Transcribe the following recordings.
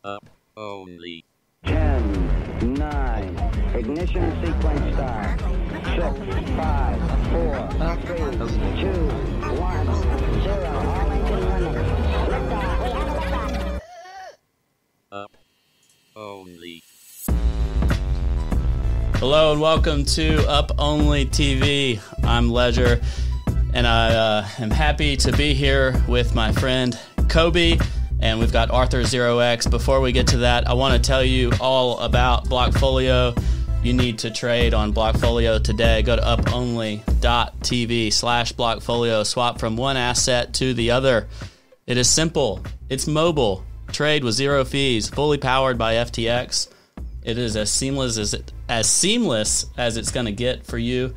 Up only. 10, 9, ignition sequence start. 6, 5, 4, 3, 2, 1, 0. All engine running. Liftoff. We have a liftoff. Up only. Hello and welcome to Up Only TV. I'm Ledger, and I am happy to be here with my friend Cobie, and we've got Arthur0x. Before we get to that, I want to tell you all about Blockfolio. You need to trade on Blockfolio today. Go to uponly.tv/Blockfolio. Swap from one asset to the other. It is simple. It's mobile. Trade with zero fees. Fully powered by FTX. It is as seamless as it's going to get for you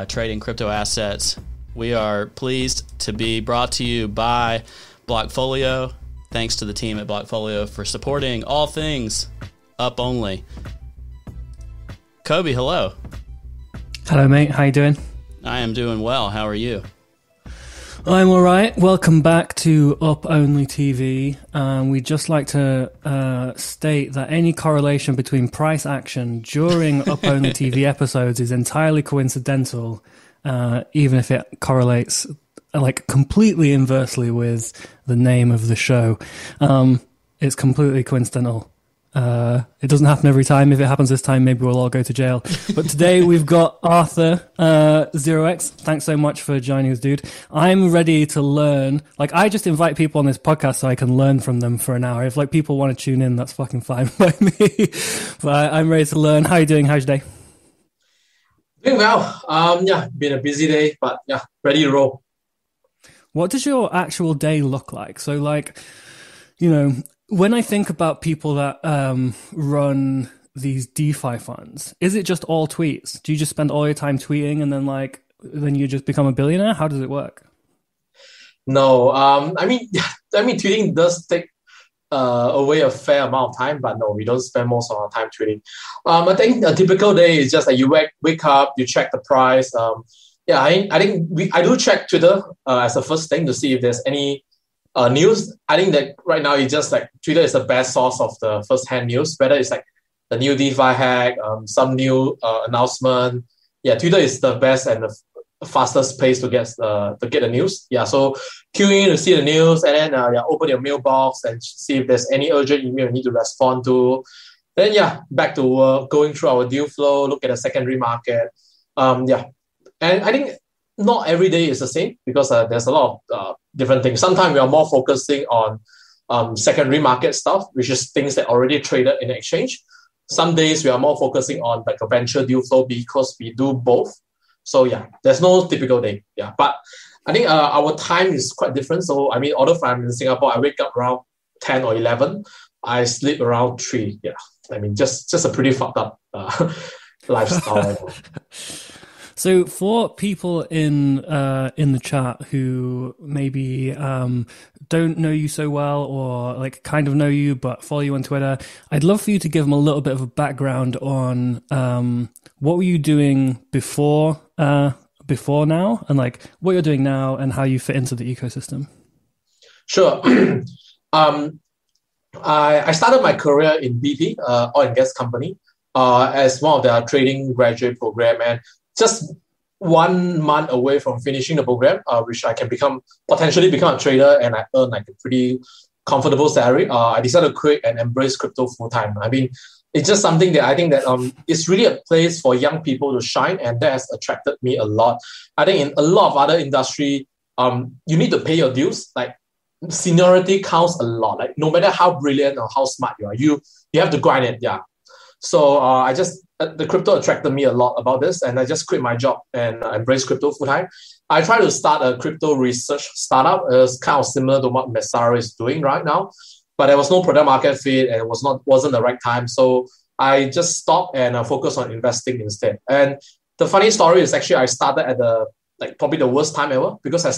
trading crypto assets. We are pleased to be brought to you by Blockfolio. Thanks to the team at Blockfolio for supporting all things Up Only. Cobie, hello. Hello, mate. How you doing? I am doing well. How are you? I'm all right. Welcome back to Up Only TV. We'd just like to state that any correlation between price action during Up Only TV episodes is entirely coincidental, even if it correlates like completely inversely with the name of the show. It's completely coincidental. It doesn't happen every time. If it happens this time, maybe we'll all go to jail. But today we've got Arthur0x. Thanks so much for joining us, dude. I'm ready to learn. Like, I just invite people on this podcast so I can learn from them for an hour. If like people want to tune in, that's fucking fine by me. But I'm ready to learn. How are you doing? How's your day? Doing well. Been a busy day, but yeah, ready to roll. What does your actual day look like? So, like, you know, when I think about people that run these DeFi funds, is it just all tweets? Do you just spend all your time tweeting and then you just become a billionaire? How does it work? No, I mean, tweeting does take away a fair amount of time, but no, we don't spend most of our time tweeting. I think a typical day is just like you wake up, you check the price. I do check Twitter as the first thing to see if there's any news. I think that right now it's just like Twitter is the best source of the first-hand news, whether it's like the new DeFi hack, some new announcement. Yeah, Twitter is the best and the fastest place to get the news. Yeah, so queue in to see the news, and then open your mailbox and see if there's any urgent email you need to respond to. Then back to work, going through our deal flow, look at the secondary market. And I think not every day is the same because there's a lot of different things. Sometimes we are more focusing on secondary market stuff, which is things that already traded in the exchange. Some days we are more focusing on like a venture deal flow because we do both. So there's no typical day. Yeah, but I think our time is quite different. So I mean, although I'm in Singapore, I wake up around 10 or 11. I sleep around 3. Yeah, I mean, just a pretty fucked up lifestyle. So for people in the chat who maybe don't know you so well, or like kind of know you but follow you on Twitter, I'd love for you to give them a little bit of a background on what were you doing before now, and like what you're doing now and how you fit into the ecosystem. Sure. I started my career in BP, oil and gas company, as one of their trading graduate program, and just 1 month away from finishing the program, which I can potentially become a trader, and I earn like a pretty comfortable salary. I decided to quit and embrace crypto full time. I mean, it's just something that I think that it's really a place for young people to shine, and that has attracted me a lot. I think in a lot of other industry, you need to pay your dues. Like seniority counts a lot. Like no matter how brilliant or how smart you are, you have to grind it. Yeah. So the crypto attracted me a lot about this, and I just quit my job and embraced crypto full time. I tried to start a crypto research startup. It's kind of similar to what Messara is doing right now, but there was no product market fit, and it wasn't the right time. So I just stopped and focused on investing instead. And the funny story is actually I started at probably the worst time ever, because I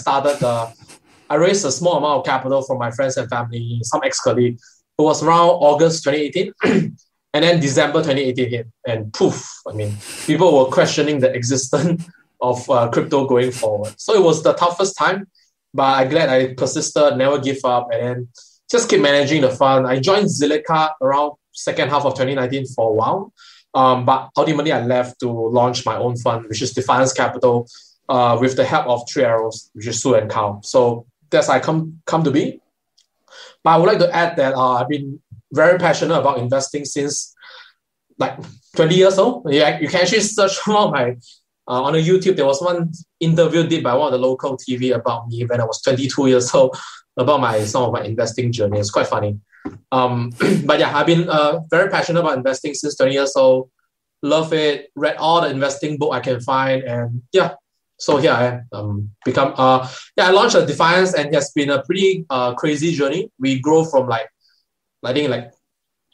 raised a small amount of capital from my friends and family, some ex-colleagues. It was around August 2018. And then December 2018 hit, and poof, I mean, people were questioning the existence of crypto going forward. So it was the toughest time, but I'm glad I persisted, never give up, and then just keep managing the fund. I joined Zilliqa around second half of 2019 for a while. But ultimately, I left to launch my own fund, which is Defiance Capital, with the help of 3Arrows, which is Sue and Carl. So that's how I come to be. But I would like to add that I've been very passionate about investing since like 20 years old. Yeah, you can actually search for my on the YouTube. There was one interview did by one of the local TV about me when I was 22 years old about some of my investing journey. It's quite funny. But yeah, I've been very passionate about investing since 20 years old. Love it. Read all the investing book I can find, and yeah. So here I am. I launched a Defiance, and it has been a pretty crazy journey. We grow from I think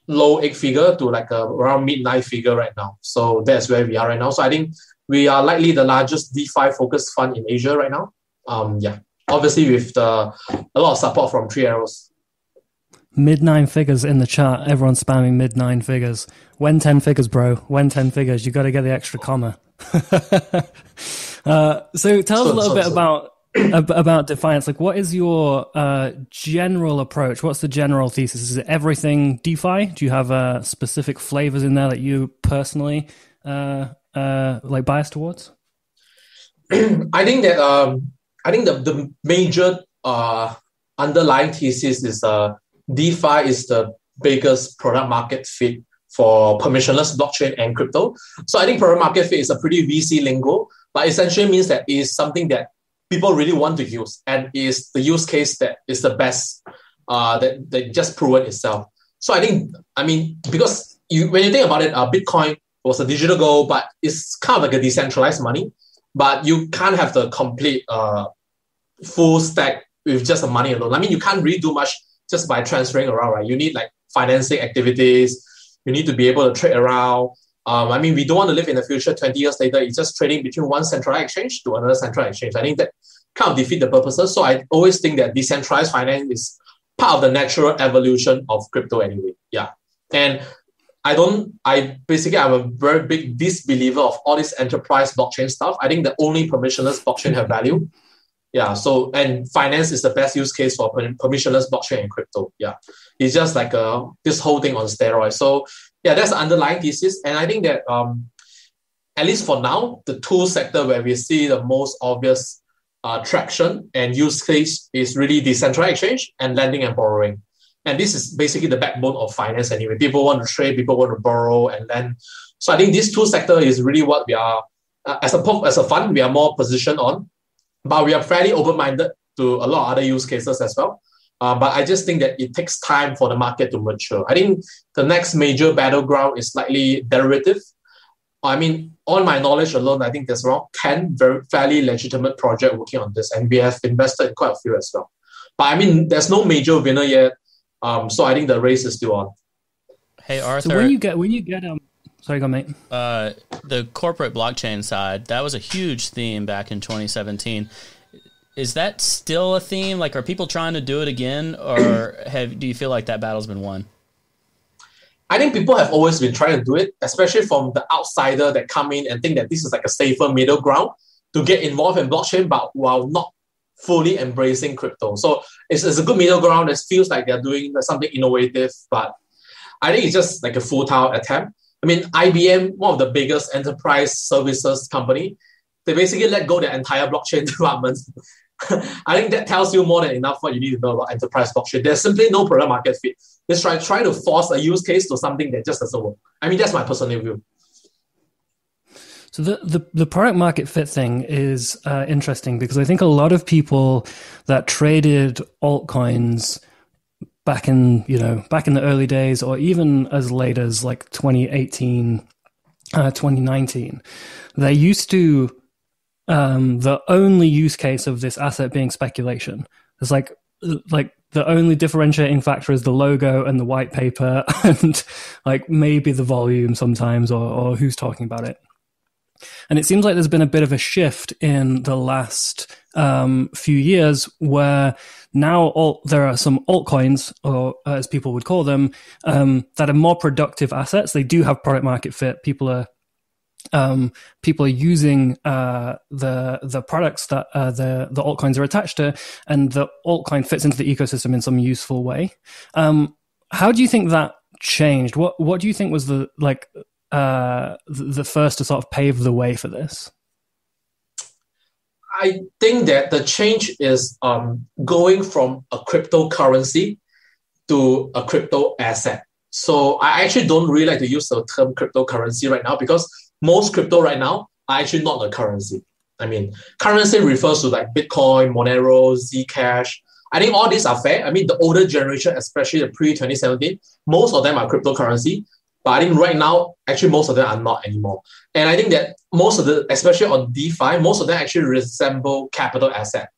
low 8-figure to around mid-9 figure right now. So that's where we are right now. So I think we are likely the largest DeFi focused fund in Asia right now. Obviously with a lot of support from 3Arrows. Mid-9 figures in the chat. Everyone's spamming mid-9 figures. When 10 figures, bro? When 10 figures? You got to get the extra comma. So tell us a little bit about Defiance. Like, what is your general approach? What's the general thesis? Is it everything DeFi? Do you have specific flavors in there that you personally bias towards? I think that the major underlying thesis is DeFi is the biggest product market fit for permissionless blockchain and crypto. So I think product market fit is a pretty VC lingo, but essentially means that it is something that people really want to use and is the use case that is the best that just proven itself. So because when you think about it, Bitcoin was a digital gold, but it's kind of like a decentralized money, but you can't have the complete full stack with just the money alone. You can't really do much just by transferring around, right? You need financing activities. You need to be able to trade around. We don't want to live in the future 20 years later. It's just trading between one central exchange to another central exchange. I think that kind of defeats the purposes. So I always think that decentralized finance is part of the natural evolution of crypto anyway. Yeah. And I'm a very big disbeliever of all this enterprise blockchain stuff. I think that only permissionless blockchain have value. Yeah. So, and finance is the best use case for permissionless blockchain and crypto. Yeah. It's just this whole thing on steroids. So yeah, that's the underlying thesis. And I think that at least for now, the tool sector where we see the most obvious traction and use case is really decentralized exchange and lending and borrowing. And this is basically the backbone of finance anyway. People want to trade, people want to borrow and lend. So I think this tool sector is really what we are, as a fund, we are more positioned on. But we are fairly open-minded to a lot of other use cases as well. But I just think that it takes time for the market to mature. I think the next major battleground is likely derivative. On my knowledge alone, I think there's around 10 fairly legitimate projects working on this, and we have invested in quite a few as well. But there's no major winner yet. So I think the race is still on. Hey, Arthur. So when you get sorry, go mate. The corporate blockchain side, that was a huge theme back in 2017. Is that still a theme? Are people trying to do it again, or do you feel like that battle's been won? I think people have always been trying to do it, especially from the outsider that come in and think that this is a safer middle ground to get involved in blockchain, but while not fully embracing crypto. So it's a good middle ground. It feels like they're doing something innovative, but I think it's just a futile attempt. IBM, one of the biggest enterprise services company, they basically let go their entire blockchain department. I think that tells you more than enough what you need to know about enterprise blockchain. There's simply no product market fit. Let's try to force a use case to something that just doesn't work. That's my personal view. So the product market fit thing is interesting because I think a lot of people that traded altcoins back in the early days, or even as late as 2018, 2019, they're used to the only use case of this asset being speculation. It's like the only differentiating factor is the logo and the white paper and maybe the volume sometimes or who's talking about it. And it seems like there's been a bit of a shift in the last few years where now there are some altcoins, or as people would call them, that are more productive assets. They do have product market fit. People are people are using the products that the altcoins are attached to, and the altcoin fits into the ecosystem in some useful way. How do you think that changed? What do you think was the first to sort of pave the way for this? I think that the change is going from a cryptocurrency to a crypto asset. So I actually don't really like to use the term cryptocurrency right now, because most crypto right now are actually not a currency. I mean, currency refers to like Bitcoin, Monero, Zcash. I think all these are fair. I mean, the older generation, especially the pre-2017, most of them are cryptocurrency. But I think right now, actually, most of them are not anymore. And I think that most of the, especially on DeFi, most of them actually resemble capital asset,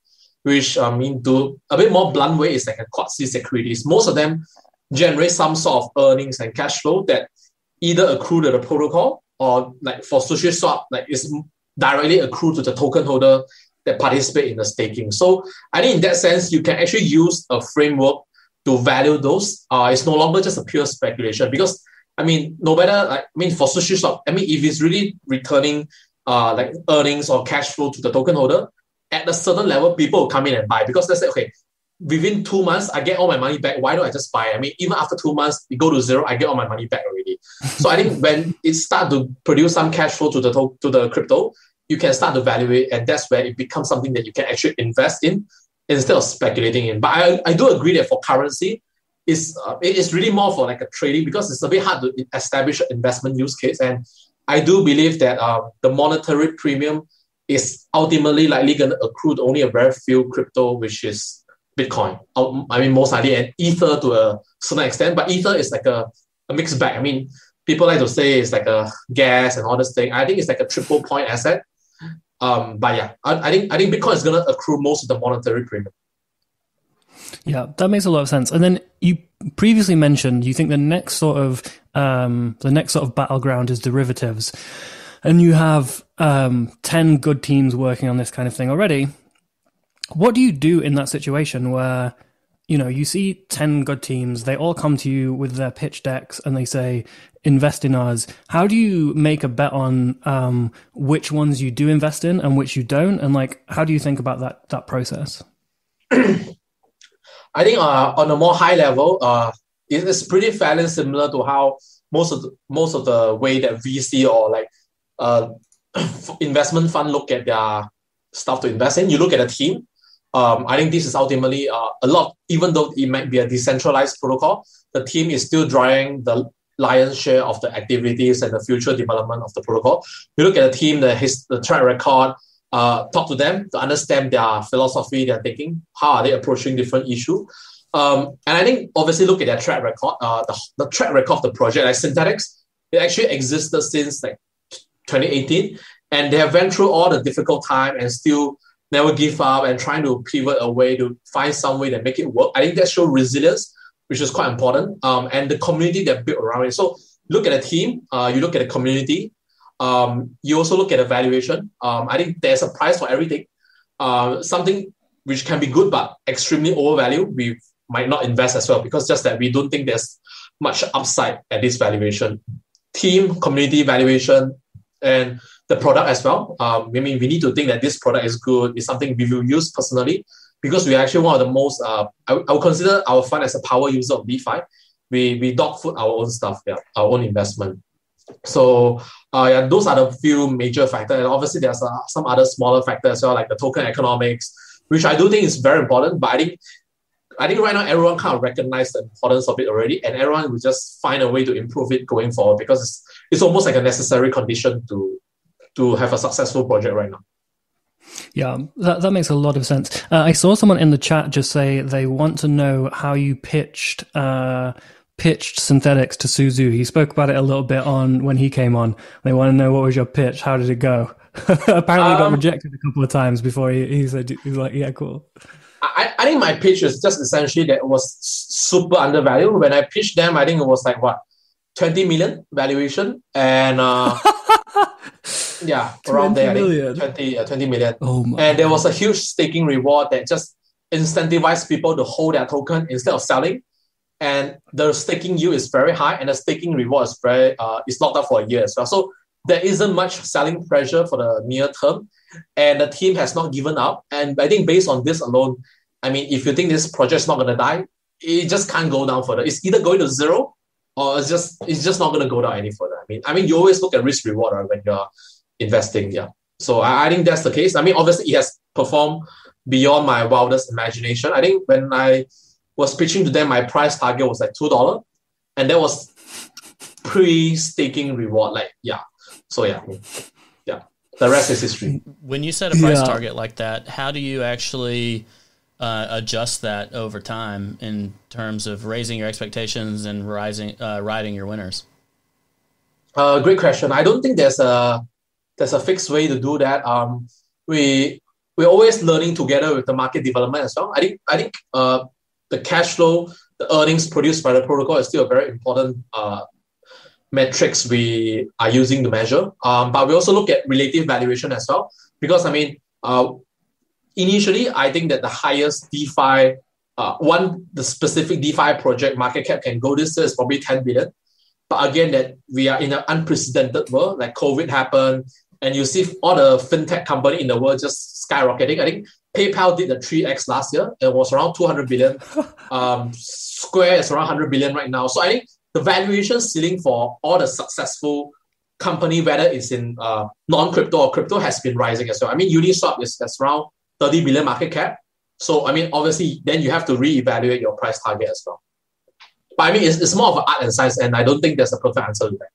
which I mean, to a bit more blunt way, is like a quasi securities. Most of them generate some sort of earnings and cash flow that either accrue to the protocol, or like for SushiSwap, like it's directly accrued to the token holder that participate in the staking. So I think in that sense, you can actually use a framework to value those. It's no longer just a pure speculation, because I mean, no matter, like, I mean, for SushiSwap, I mean, if it's really returning like earnings or cash flow to the token holder, at a certain level, people will come in and buy, because they say, okay, within 2 months, I get all my money back. Why don't I just buy? I mean, even after 2 months, it go to zero, I get all my money back already. So I think when it starts to produce some cash flow to the crypto, you can start to value it, and that's where it becomes something that you can actually invest in instead of speculating in. But I do agree that for currency, it's really more for like a trading, because it's a bit hard to establish an investment use case. And I do believe that the monetary premium is ultimately likely going to accrue to only a very few crypto, which is Bitcoin. I mean, most likely, and Ether to a certain extent. But Ether is like a mixed bag. I mean, people like to say it's like a gas and all this thing. I think it's like a triple point asset. But yeah, I think Bitcoin is going to accrue most of the monetary premium. Yeah, that makes a lot of sense. And then you previously mentioned you think the next sort of battleground is derivatives, and you have 10 good teams working on this kind of thing already. What do you do in that situation where, you know, you see 10 good teams, they all come to you with their pitch decks and they say, invest in us? How do you make a bet on which ones you do invest in and which you don't? And like, how do you think about that process? I think on a more high level, it's pretty fairly similar to how most of the way that VC or like investment fund look at their stuff to invest in. You look at a team. I think this is ultimately a lot, even though it might be a decentralized protocol, the team is still driving the lion's share of the activities and the future development of the protocol. You look at the team, the track record, talk to them to understand their philosophy, their thinking, how are they approaching different issues. And I think obviously look at their track record, the track record of the project, like Synthetics, it actually existed since like 2018, and they have went through all the difficult time and still never give up and trying to pivot a way to find some way that make it work. I think that shows resilience, which is quite important, and the community that built around it. So look at the team, you look at the community, you also look at the valuation. I think there's a price for everything. Something which can be good but extremely overvalued, we might not invest as well, because just that we don't think there's much upside at this valuation. Team, community, valuation, and the product as well. I mean, we need to think that this product is good, is something we will use personally, because we are actually one of the most, I would consider our fund as a power user of DeFi. We dog food our own stuff, our own investment. So those are the few major factors. And obviously there's some other smaller factors as well, like the token economics, which I do think is very important. But I think right now everyone kind of recognizes the importance of it already, and everyone will just find a way to improve it going forward, because it's almost like a necessary condition to have a successful project right now. Yeah, that makes a lot of sense. I saw someone in the chat just say they want to know how you pitched Synthetics to Suzu. He spoke about it a little bit when he came on. They want to know, what was your pitch? How did it go? Apparently got rejected a couple of times before he said, he was like, yeah, cool. I think my pitch is just essentially that it was super undervalued. When I pitched them, I think it was like 20 million valuation, and yeah, around there, 20 million. Oh my and there was a huge staking reward that just incentivized people to hold their token instead of selling. And the staking yield is very high, and the staking reward is it's locked up for a year as well. So there isn't much selling pressure for the near term, and the team has not given up. And I think based on this alone, I mean, if you think this project is not going to die, it just can't go down further. It's either going to zero or it's just not going to go down any further. I mean, you always look at risk reward, right, when you're investing. Yeah. So I think that's the case. I mean, obviously it has performed beyond my wildest imagination. I think when I was pitching to them, my price target was like $2, and that was pre-staking reward. Like, yeah. So yeah. The rest is history. When you set a price target like that, how do you actually adjust that over time in terms of raising your expectations and riding your winners? Great question. I don't think there's a fixed way to do that. We're always learning together with the market development as well. I think the cash flow, the earnings produced by the protocol is still a very important metrics we are using to measure. But we also look at relative valuation as well, because I mean, initially, I think that the highest DeFi, the specific DeFi project market cap can go this year is probably 10 billion. But again, that we are in an unprecedented world, like COVID happened, and you see all the fintech company in the world just skyrocketing. I think PayPal did the 3x last year. It was around 200 billion. Square is around 100 billion right now. So I think the valuation ceiling for all the successful company, whether it's in non-crypto or crypto, has been rising as well. I mean, Uniswap is around 30 billion market cap. So, I mean, obviously, then you have to reevaluate your price target as well. But I mean, it's more of an art and science, and I don't think there's a perfect answer to that.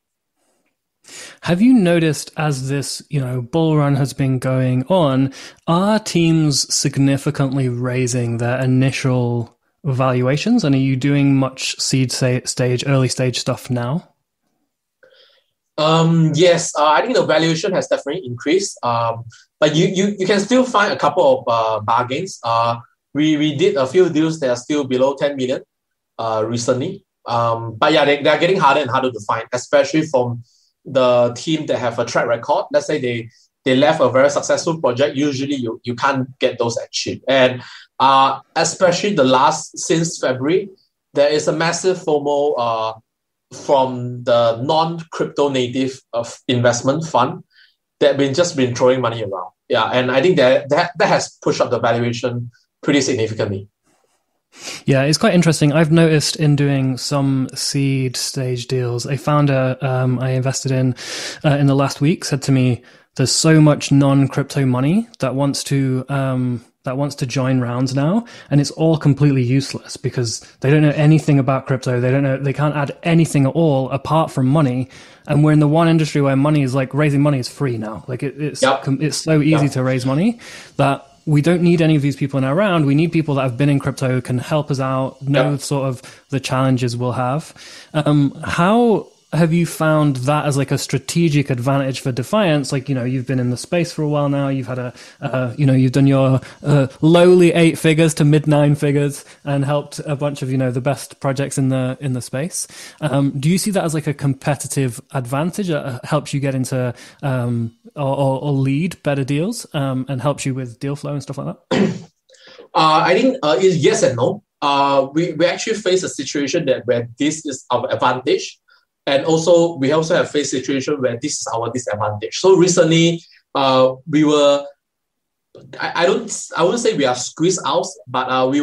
Have you noticed as this, bull run has been going on, are teams significantly raising their initial valuations? And are you doing much seed stage, early stage stuff now? Yes, I think the valuation has definitely increased. But you can still find a couple of bargains. We did a few deals that are still below 10 million recently. But yeah, they are getting harder and harder to find, especially from the team that have a track record. Let's say they left a very successful project. Usually you can't get those at cheap. And especially since February, there is a massive FOMO from the non-crypto native investment fund that just been throwing money around. Yeah, and I think that has pushed up the valuation pretty significantly. Yeah, it's quite interesting. I've noticed in doing some seed stage deals, a founder I invested in the last week said to me, "There's so much non-crypto money that wants to join rounds now, and it's all completely useless because they don't know anything about crypto. They can't add anything at all apart from money. And we're in the one industry where money is like raising money is free now. Like it's so easy to raise money that we don't need any of these people in our round. We need people that have been in crypto, can help us out, know sort of the challenges we'll have. How have you found that as like a strategic advantage for Defiance? Like, you've been in the space for a while now. You've had you've done your lowly 8 figures to mid 9 figures and helped a bunch of, the best projects in the space. Do you see that as like a competitive advantage that helps you get into, or lead better deals, and helps you with deal flow and stuff like that? I think it's yes and no. We actually face a situation where this is our advantage. And also, we also have faced situation where this is our disadvantage. So recently, we were, I wouldn't say we are squeezed out, but we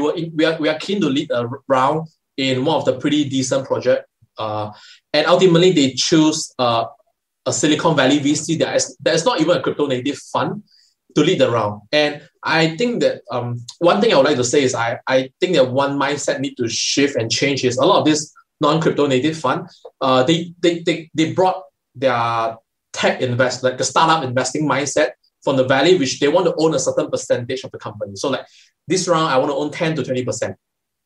are keen to lead a round in one of the pretty decent project. And ultimately, they choose a Silicon Valley VC that is not even a crypto native fund to lead the round. And I think that one thing I would like to say is I think that one mindset need to shift and change is a lot of this non-crypto native fund, they brought their tech invest, like the startup investing mindset from the Valley, which they want to own a certain percentage of the company. So like this round, I want to own 10 to 20%.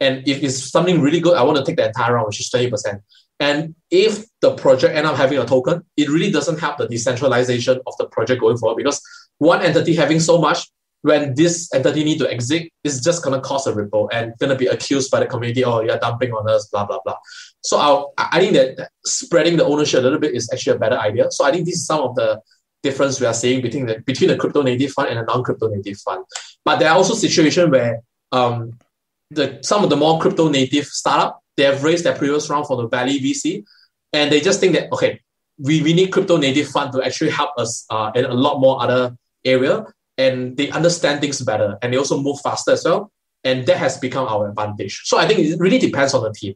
And if it's something really good, I want to take the entire round, which is 20%. And if the project ends up having a token, it really doesn't help the decentralization of the project going forward, because one entity having so much, when this entity need to exit, it's just going to cause a ripple and going to be accused by the community, oh, you're dumping on us, blah, blah, blah. So I think that spreading the ownership a little bit is actually a better idea. So I think this is some of the difference we are seeing between the crypto native fund and a non-crypto native fund. But there are also situations where some of the more crypto native startup, they have raised their previous round for the Valley VC, and they just think that, okay, we need crypto native fund to actually help us in a lot more other area, and they understand things better, and they also move faster as well, and that has become our advantage. So I think it really depends on the team.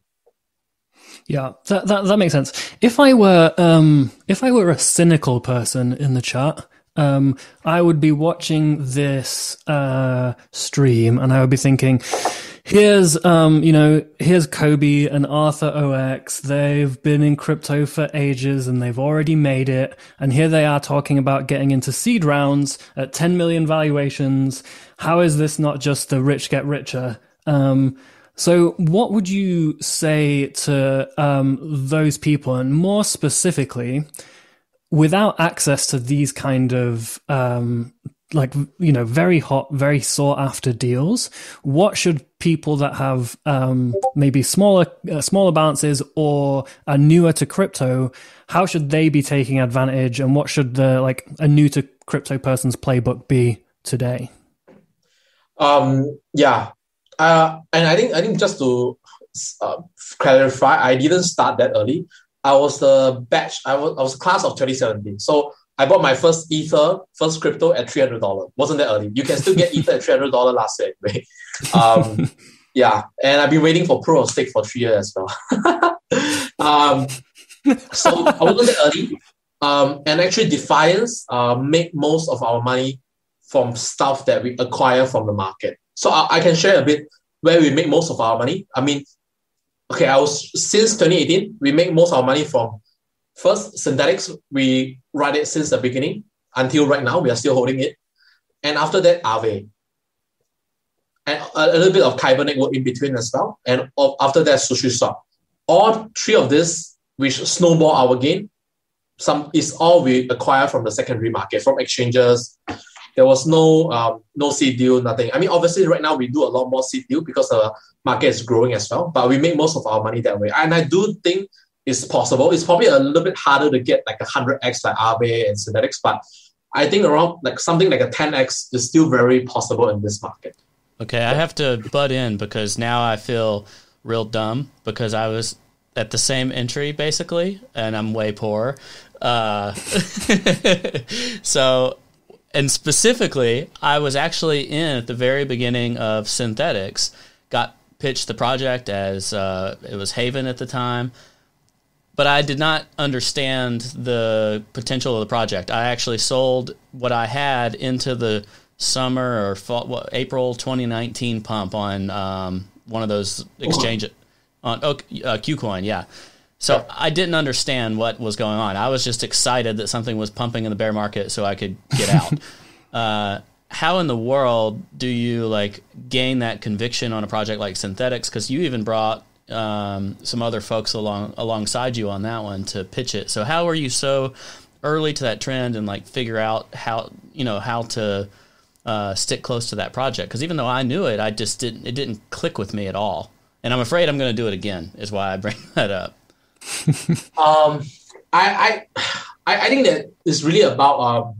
Yeah, that makes sense. If I were a cynical person in the chat, I would be watching this stream, and I would be thinking, here's Cobie and Arthur0x. They've been in crypto for ages and they've already made it. And here they are talking about getting into seed rounds at 10 million valuations. How is this not just the rich get richer? So what would you say to those people, and more specifically, without access to these kind of very hot, very sought after deals, what should people that have maybe smaller balances or are newer to crypto, how should they be taking advantage, and what should a new to crypto person's playbook be today? And I think just to clarify, I didn't start that early. I was a class of 2017. So I bought my first crypto at $300. Wasn't that early? You can still get Ether at $300 last year anyway. And I've been waiting for Proof of Stake for 3 years as well. So I wasn't that early. And actually Defiance make most of our money from stuff that we acquire from the market. So I can share a bit where we make most of our money. I mean, since 2018, we make most of our money from first synthetics. We ride it since the beginning until right now. We are still holding it. And after that, Aave. And a little bit of Kyber network in between as well. And after that, SushiSwap. All three of this, which snowball our gain, is all we acquire from the secondary market, from exchanges. There was no seed deal, nothing. I mean, obviously, right now we do a lot more seed deal because the market is growing as well. But we make most of our money that way. And I do think it's possible. It's probably a little bit harder to get like 100x like Aave and synthetics, but I think around something like a 10x is still very possible in this market. Okay, I have to butt in because now I feel real dumb because I was at the same entry basically, and I'm way poorer. And specifically, I was actually in at the very beginning of synthetics, got pitched the project as it was Haven at the time, but I did not understand the potential of the project. I actually sold what I had into the summer or fall, April 2019 pump on one of those exchanges on KuCoin, yeah. So I didn't understand what was going on. I was just excited that something was pumping in the bear market so I could get out. How in the world do you gain that conviction on a project like Synthetics? Because you even brought some other folks alongside you on that one to pitch it. So how are you so early to that trend and figure out how to stick close to that project? Because even though I knew it, it didn't click with me at all. And I'm afraid I'm going to do it again. Is why I bring that up. I think that it's really about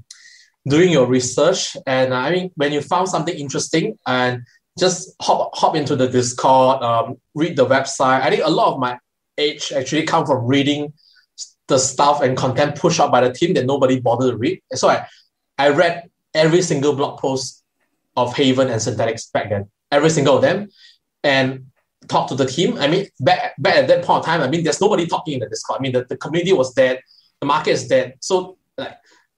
doing your research, and I mean when you found something interesting and just hop into the Discord, read the website. I think a lot of my age actually come from reading the stuff and content pushed out by the team that nobody bothered to read. So I read every single blog post of Haven and Synthetics back then, every single of them, and talk to the team. I mean, back at that point of time, I mean, there's nobody talking in the Discord. I mean, the community was dead, the market is dead. So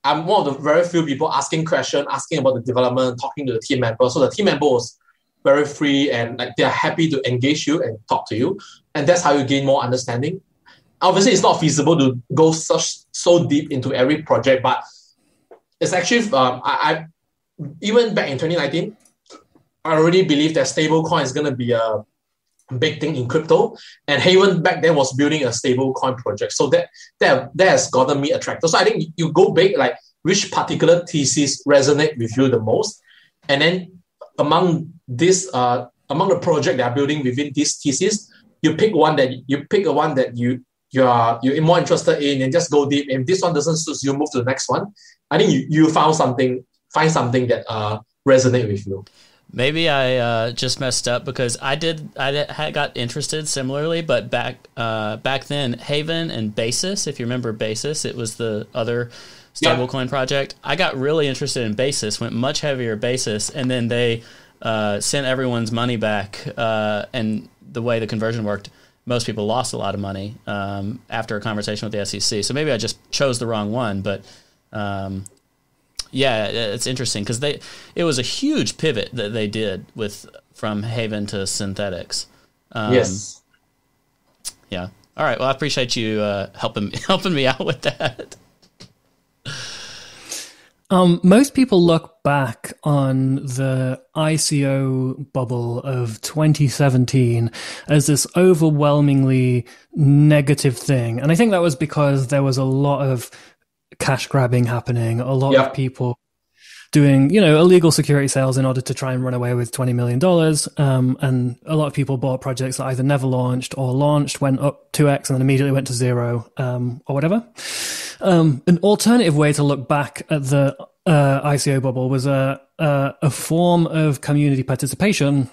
I'm one of the very few people asking questions, asking about the development, talking to the team member. So the team member was very free and they're happy to engage you and talk to you. And that's how you gain more understanding. Obviously, it's not feasible to go so deep into every project, but it's actually, I even back in 2019, I already believe that stablecoin is going to be a big thing in crypto, and Haven back then was building a stablecoin project. So that has gotten me attracted. So I think you go big, which particular thesis resonate with you the most, and then among the project that are building within this thesis, you pick one that you're more interested in and just go deep. If this one doesn't suit you, move to the next one. I think you find something that resonate with you. Maybe I just messed up because I got interested similarly, but back then, Haven and Basis, if you remember Basis, it was the other stablecoin project. I got really interested in Basis, went much heavier Basis, and then they sent everyone's money back. And the way the conversion worked, most people lost a lot of money after a conversation with the SEC. So maybe I just chose the wrong one, but. Yeah, it's interesting because it was a huge pivot that they did from Haven to synthetics. Yes. Yeah. All right. Well, I appreciate you helping me out with that. Most people look back on the ICO bubble of 2017 as this overwhelmingly negative thing, and I think that was because there was a lot of cash grabbing happening, a lot of people doing, illegal security sales in order to try and run away with $20 million. And a lot of people bought projects that either never launched or launched, went up 2x and then immediately went to 0, or whatever. An alternative way to look back at the ICO bubble was a form of community participation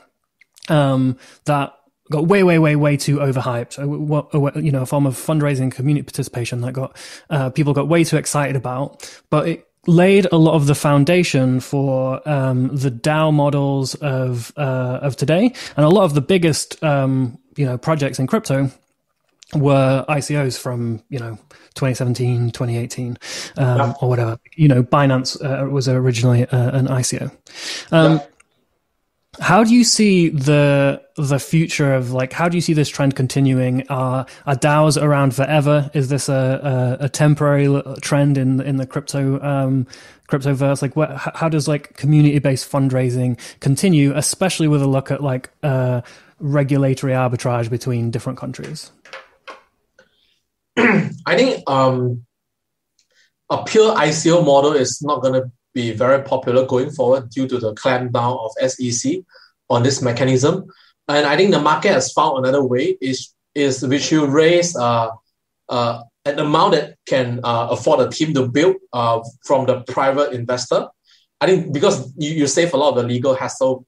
that got way too overhyped. A form of fundraising, community participation that people got way too excited about, but it laid a lot of the foundation for the DAO models of today, and a lot of the biggest projects in crypto were ICOs from 2017, 2018, or whatever. Binance was originally an ICO. How do you see the future of how do you see this trend continuing? Are DAOs around forever? Is this a temporary trend in the cryptoverse? How does community-based fundraising continue, especially with a look at regulatory arbitrage between different countries? I think a pure ICO model is not going to be very popular going forward due to the clampdown of SEC on this mechanism. And I think the market has found another way is which you raise an amount that can afford a team to build from the private investor. I think because you save a lot of the legal hassle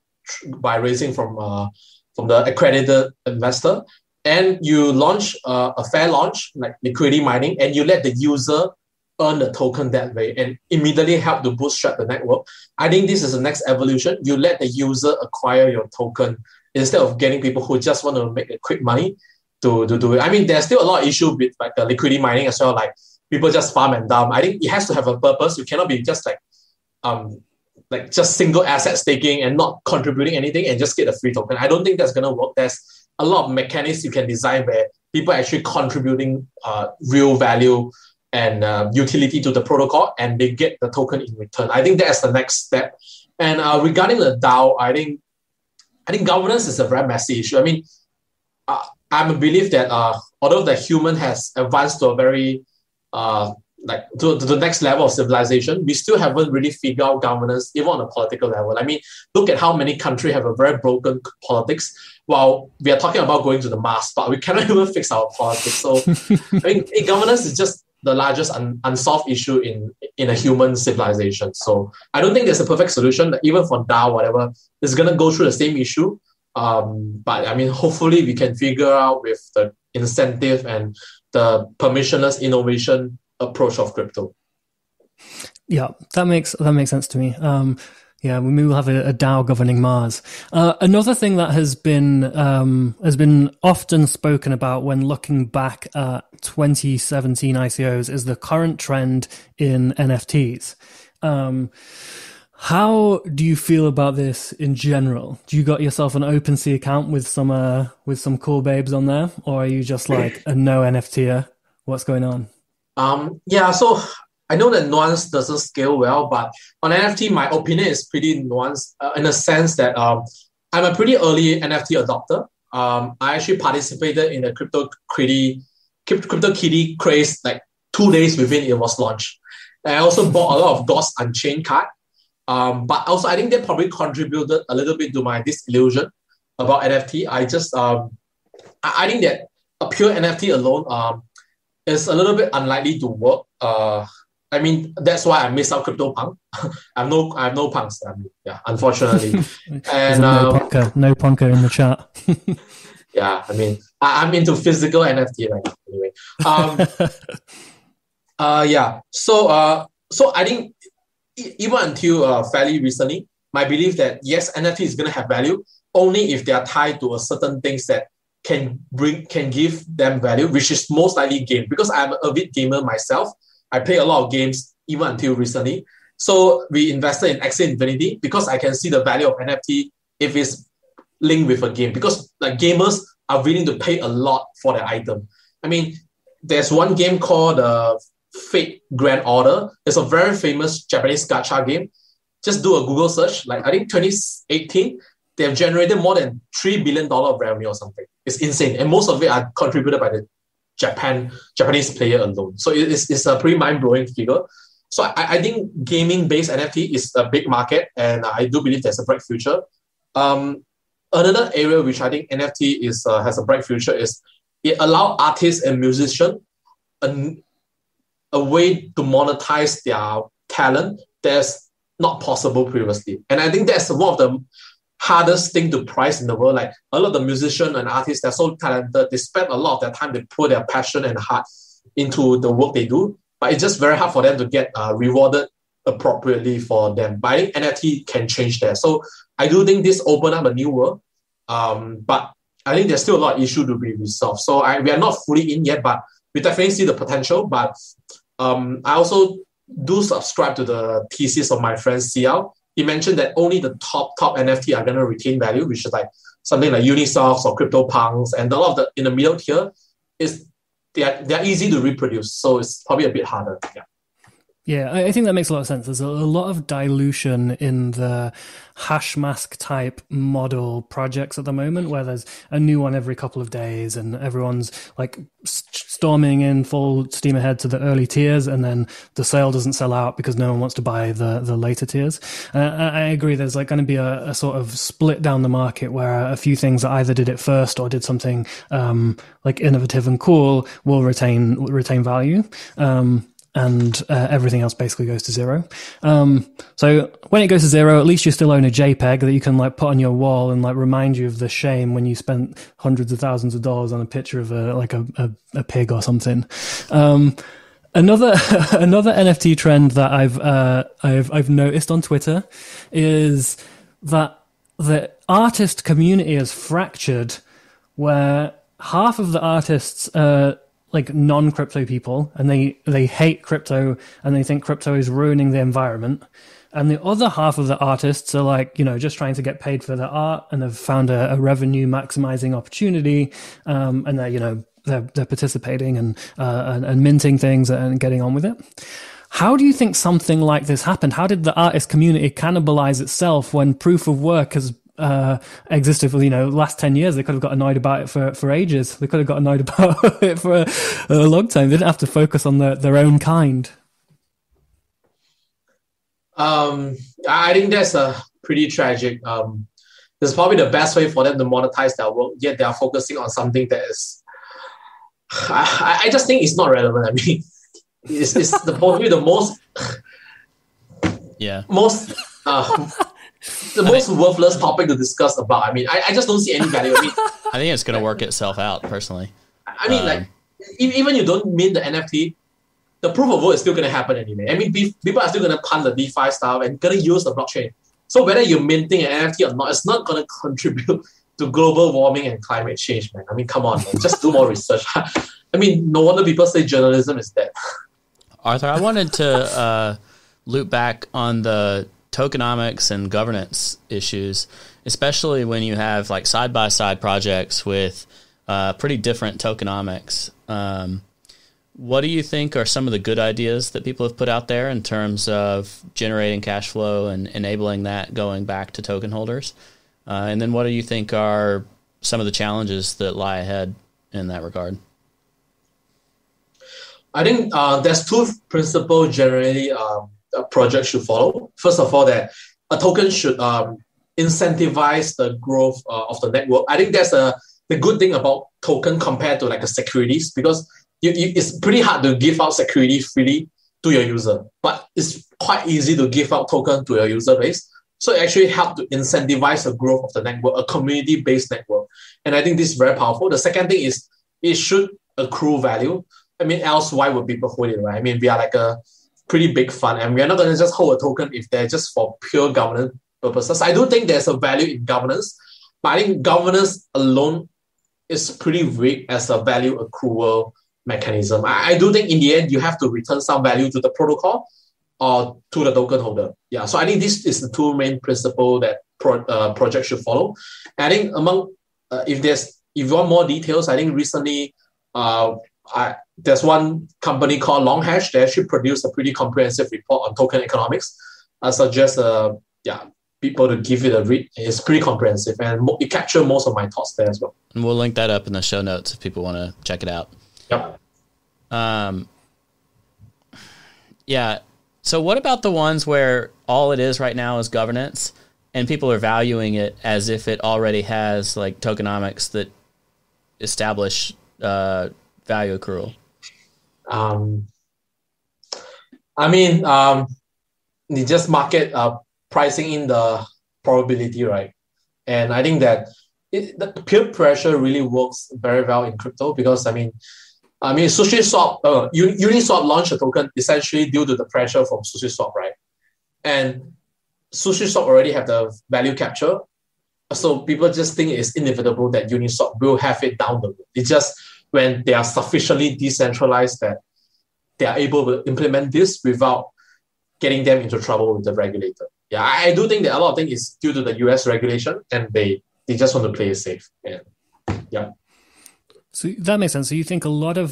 by raising from the accredited investor, and you launch a fair launch like liquidity mining, and you let the user earn the token that way and immediately help to bootstrap the network. I think this is the next evolution. You let the user acquire your token instead of getting people who just want to make a quick money to do it. I mean, there's still a lot of issue with the liquidity mining as well, people just farm and dump. I think it has to have a purpose. You cannot be just just single asset staking and not contributing anything and just get a free token. I don't think that's going to work. There's a lot of mechanics you can design where people are actually contributing real value and utility to the protocol, and they get the token in return. I think that's the next step. And regarding the DAO, I think governance is a very messy issue. I mean, I'm a belief that although the human has advanced to a very to the next level of civilization, we still haven't really figured out governance even on a political level. I mean, look at how many countries have a very broken politics. While we are talking about going to the Mars, but we cannot even fix our politics. So I mean, governance is just the largest unsolved issue in a human civilization. So I don't think there's a perfect solution, even for DAO, whatever. It's going to go through the same issue. But I mean, hopefully we can figure out with the incentive and the permissionless innovation approach of crypto. Yeah, that makes sense to me. Yeah, we will have a DAO governing Mars. Another thing that has been often spoken about when looking back at 2017 ICOs is the current trend in NFTs. How do you feel about this in general? Do you got yourself an OpenSea account with some cool babes on there, or are you just like a no NFTer? What's going on? Yeah, so I know that nuance doesn't scale well, but on NFT, my opinion is pretty nuanced in the sense that I'm a pretty early NFT adopter. I actually participated in the Crypto Kitty craze 2 days within it was launched. I also bought a lot of God's Unchained card. But also I think that probably contributed a little bit to my disillusion about NFT. I think that a pure NFT alone is a little bit unlikely to work I mean, that's why I miss out CryptoPunk. I have no punks. I mean, yeah, unfortunately. And no punker in the chat. yeah, I mean, I'm into physical NFT right now. Anyway, yeah. So I think even until fairly recently, my belief that yes, NFT is gonna have value only if they are tied to a certain things that can give them value, which is most likely game. Because I'm an avid gamer myself, I play a lot of games even until recently. So we invested in Axie Infinity because I can see the value of NFT if it's linked with a game. Because like gamers are willing to pay a lot for their item. I mean, there's one game called Fate Grand Order. It's a very famous Japanese gacha game. Just do a Google search. Like I think 2018, they have generated more than $3 billion of revenue or something. It's insane. And most of it are contributed by the Japanese player alone. So it's a pretty mind-blowing figure. So I think gaming-based NFT is a big market, and I do believe there's a bright future. Another area which I think NFT has a bright future is it allows artists and musicians a way to monetize their talent that's not possible previously. And I think that's one of the hardest thing to price in the world. Like a lot of the musicians and artists, they're so talented. They spend a lot of their time, they put their passion and heart into the work they do. But it's just very hard for them to get rewarded appropriately for them. But I think NFT can change that. So I do think this opened up a new world. But I think there's still a lot of issues to be resolved. So we are not fully in yet, but we definitely see the potential. But I also do subscribe to the thesis of my friend CL. He mentioned that only the top NFT are going to retain value, which is like something like Unisofts or CryptoPunks, and a lot of the in the middle tier is they're easy to reproduce, so it's probably a bit harder. Yeah. Yeah, I think that makes a lot of sense. There's a lot of dilution in the hash mask type model projects at the moment, where there's a new one every couple of days and everyone's like storming in full steam ahead to the early tiers, and then the sale doesn't sell out because no one wants to buy the later tiers. I agree there's like going to be a sort of split down the market where a few things that either did it first or did something like innovative and cool will retain value. And everything else basically goes to zero. So when it goes to zero, at least you still own a JPEG that you can like put on your wall and like remind you of the shame when you spent hundreds of thousands of dollars on a picture of a pig or something. Another NFT trend that I've noticed on Twitter is that the artist community is fractured, where half of the artists like non-crypto people, and they hate crypto and they think crypto is ruining the environment. And the other half of the artists are like, just trying to get paid for their art and have found a revenue maximizing opportunity. And they're participating and minting things and getting on with it. How do you think something like this happened? How did the artist community cannibalize itself when proof of work has existed for last 10 years? They could have got annoyed about it for ages. They could have got annoyed about it for a long time. They didn't have to focus on their own kind. I think that's pretty tragic. This is probably the best way for them to monetize their work, yet they are focusing on something that is I just think it's not relevant. I mean, it's probably the most the most worthless topic to discuss about. I mean, I just don't see any value. I mean, I think it's going to work itself out, personally. I mean, like, even you don't mint the NFT, the proof of work is still going to happen anyway. I mean, people are still going to punt the DeFi stuff and going to use the blockchain. So whether you're minting an NFT or not, it's not going to contribute to global warming and climate change, man. I mean, come on, man. Just do more research. I mean, no wonder people say journalism is dead. Arthur, I wanted to loop back on the tokenomics and governance issues, especially when you have like side-by-side projects with pretty different tokenomics. What do you think are some of the good ideas that people have put out there in terms of generating cash flow and enabling that going back to token holders? And then what do you think are some of the challenges that lie ahead in that regard? I think there's two principles generally a project should follow. First of all, that a token should incentivize the growth of the network. I think that's the good thing about token compared to like a securities, because it's pretty hard to give out security freely to your user, but it's quite easy to give out token to your user base. So it actually helped to incentivize the growth of the network, a community-based network. And I think this is very powerful. The second thing is it should accrue value. I mean, else why would people hold it, right? I mean, we are like a pretty big fund, and we're not going to just hold a token if they're just for pure governance purposes. I do think there's a value in governance, but I think governance alone is pretty weak as a value accrual mechanism. I do think in the end, you have to return some value to the protocol or to the token holder. Yeah, so I think this is the two main principles that projects should follow. And I think among, if you want more details, I think recently there's one company called Longhash. They actually produced a pretty comprehensive report on token economics. I suggest people to give it a read. It's pretty comprehensive, and it captures most of my thoughts there as well. And we'll link that up in the show notes if people want to check it out. Yep. Yeah. So what about the ones where all it is right now is governance and people are valuing it as if it already has like tokenomics that establish value accrual? They just market pricing in the probability, right? And I think that the peer pressure really works very well in crypto because SushiSwap, Uniswap launched a token essentially due to the pressure from SushiSwap, right? And SushiSwap already have the value capture, so people just think it's inevitable that Uniswap will have it down the road. It's just when they are sufficiently decentralized that they are able to implement this without getting them into trouble with the regulator. Yeah, I do think that a lot of things is due to the US regulation, and they just want to play it safe. And yeah. So that makes sense. So you think a lot of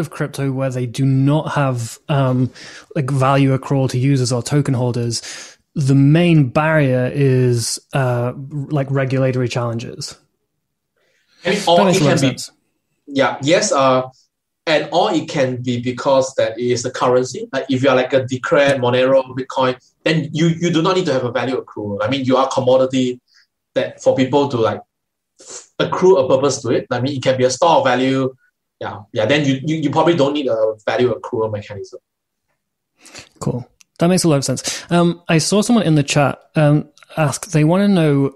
crypto where they do not have like value accrual to users or token holders, the main barrier is like regulatory challenges. And or it can be, and or it can be because that it is a currency. Like if you are like a Decred, Monero, Bitcoin, then you do not need to have a value accrual. I mean, you are commodity that for people to like accrue a purpose to it. I mean, it can be a store of value. Yeah. Then you probably don't need a value accrual mechanism. Cool. That makes a lot of sense. I saw someone in the chat ask, they want to know,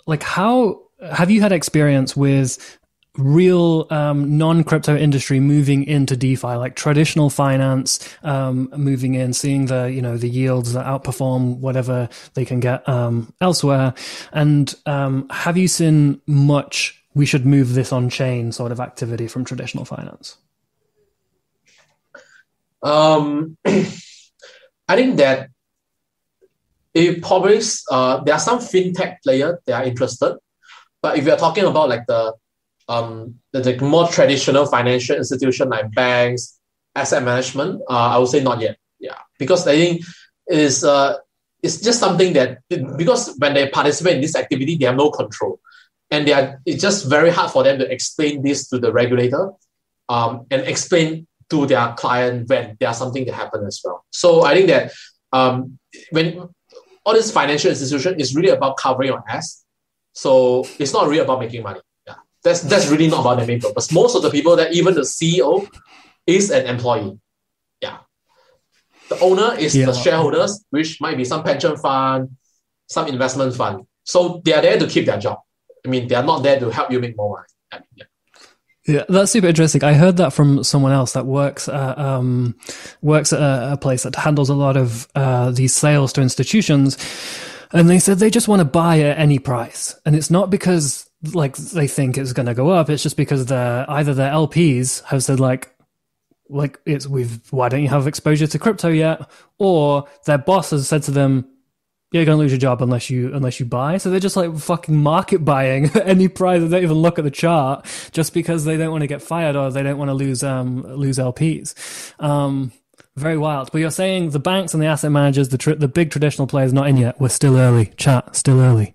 like, how have you had experience with real non-crypto industry moving into DeFi, like traditional finance, moving in, seeing the yields that outperform whatever they can get elsewhere? And have you seen much we should move this on chain sort of activity from traditional finance? I think that it probably there are some fintech players that are interested, but if you're talking about like the more traditional financial institution like banks, asset management, I would say not yet. Yeah, because I think it's just something that because when they participate in this activity, they have no control, and it's just very hard for them to explain this to the regulator, and explain to their client when there's something that happened as well. So I think that when all this financial institution is really about covering your ass, so it's not really about making money. Yeah, that's really not about the main purpose. Most of the people that even the CEO is an employee. Yeah, the owner is the shareholders, which might be some pension fund, some investment fund. So they are there to keep their job. I mean, they are not there to help you make more money. Yeah, that's super interesting. I heard that from someone else that works at a place that handles a lot of these sales to institutions, and they said they just want to buy at any price, and it's not because like they think it's going to go up. It's just because either their LPs have said like why don't you have exposure to crypto yet, or their boss has said to them, you're going to lose your job unless you buy. So they're just like fucking market buying at any price. They don't even look at the chart just because they don't want to get fired or they don't want to lose LPs. Very wild. But you're saying the banks and the asset managers, the big traditional players, not in yet. We're still early. Chat, still early,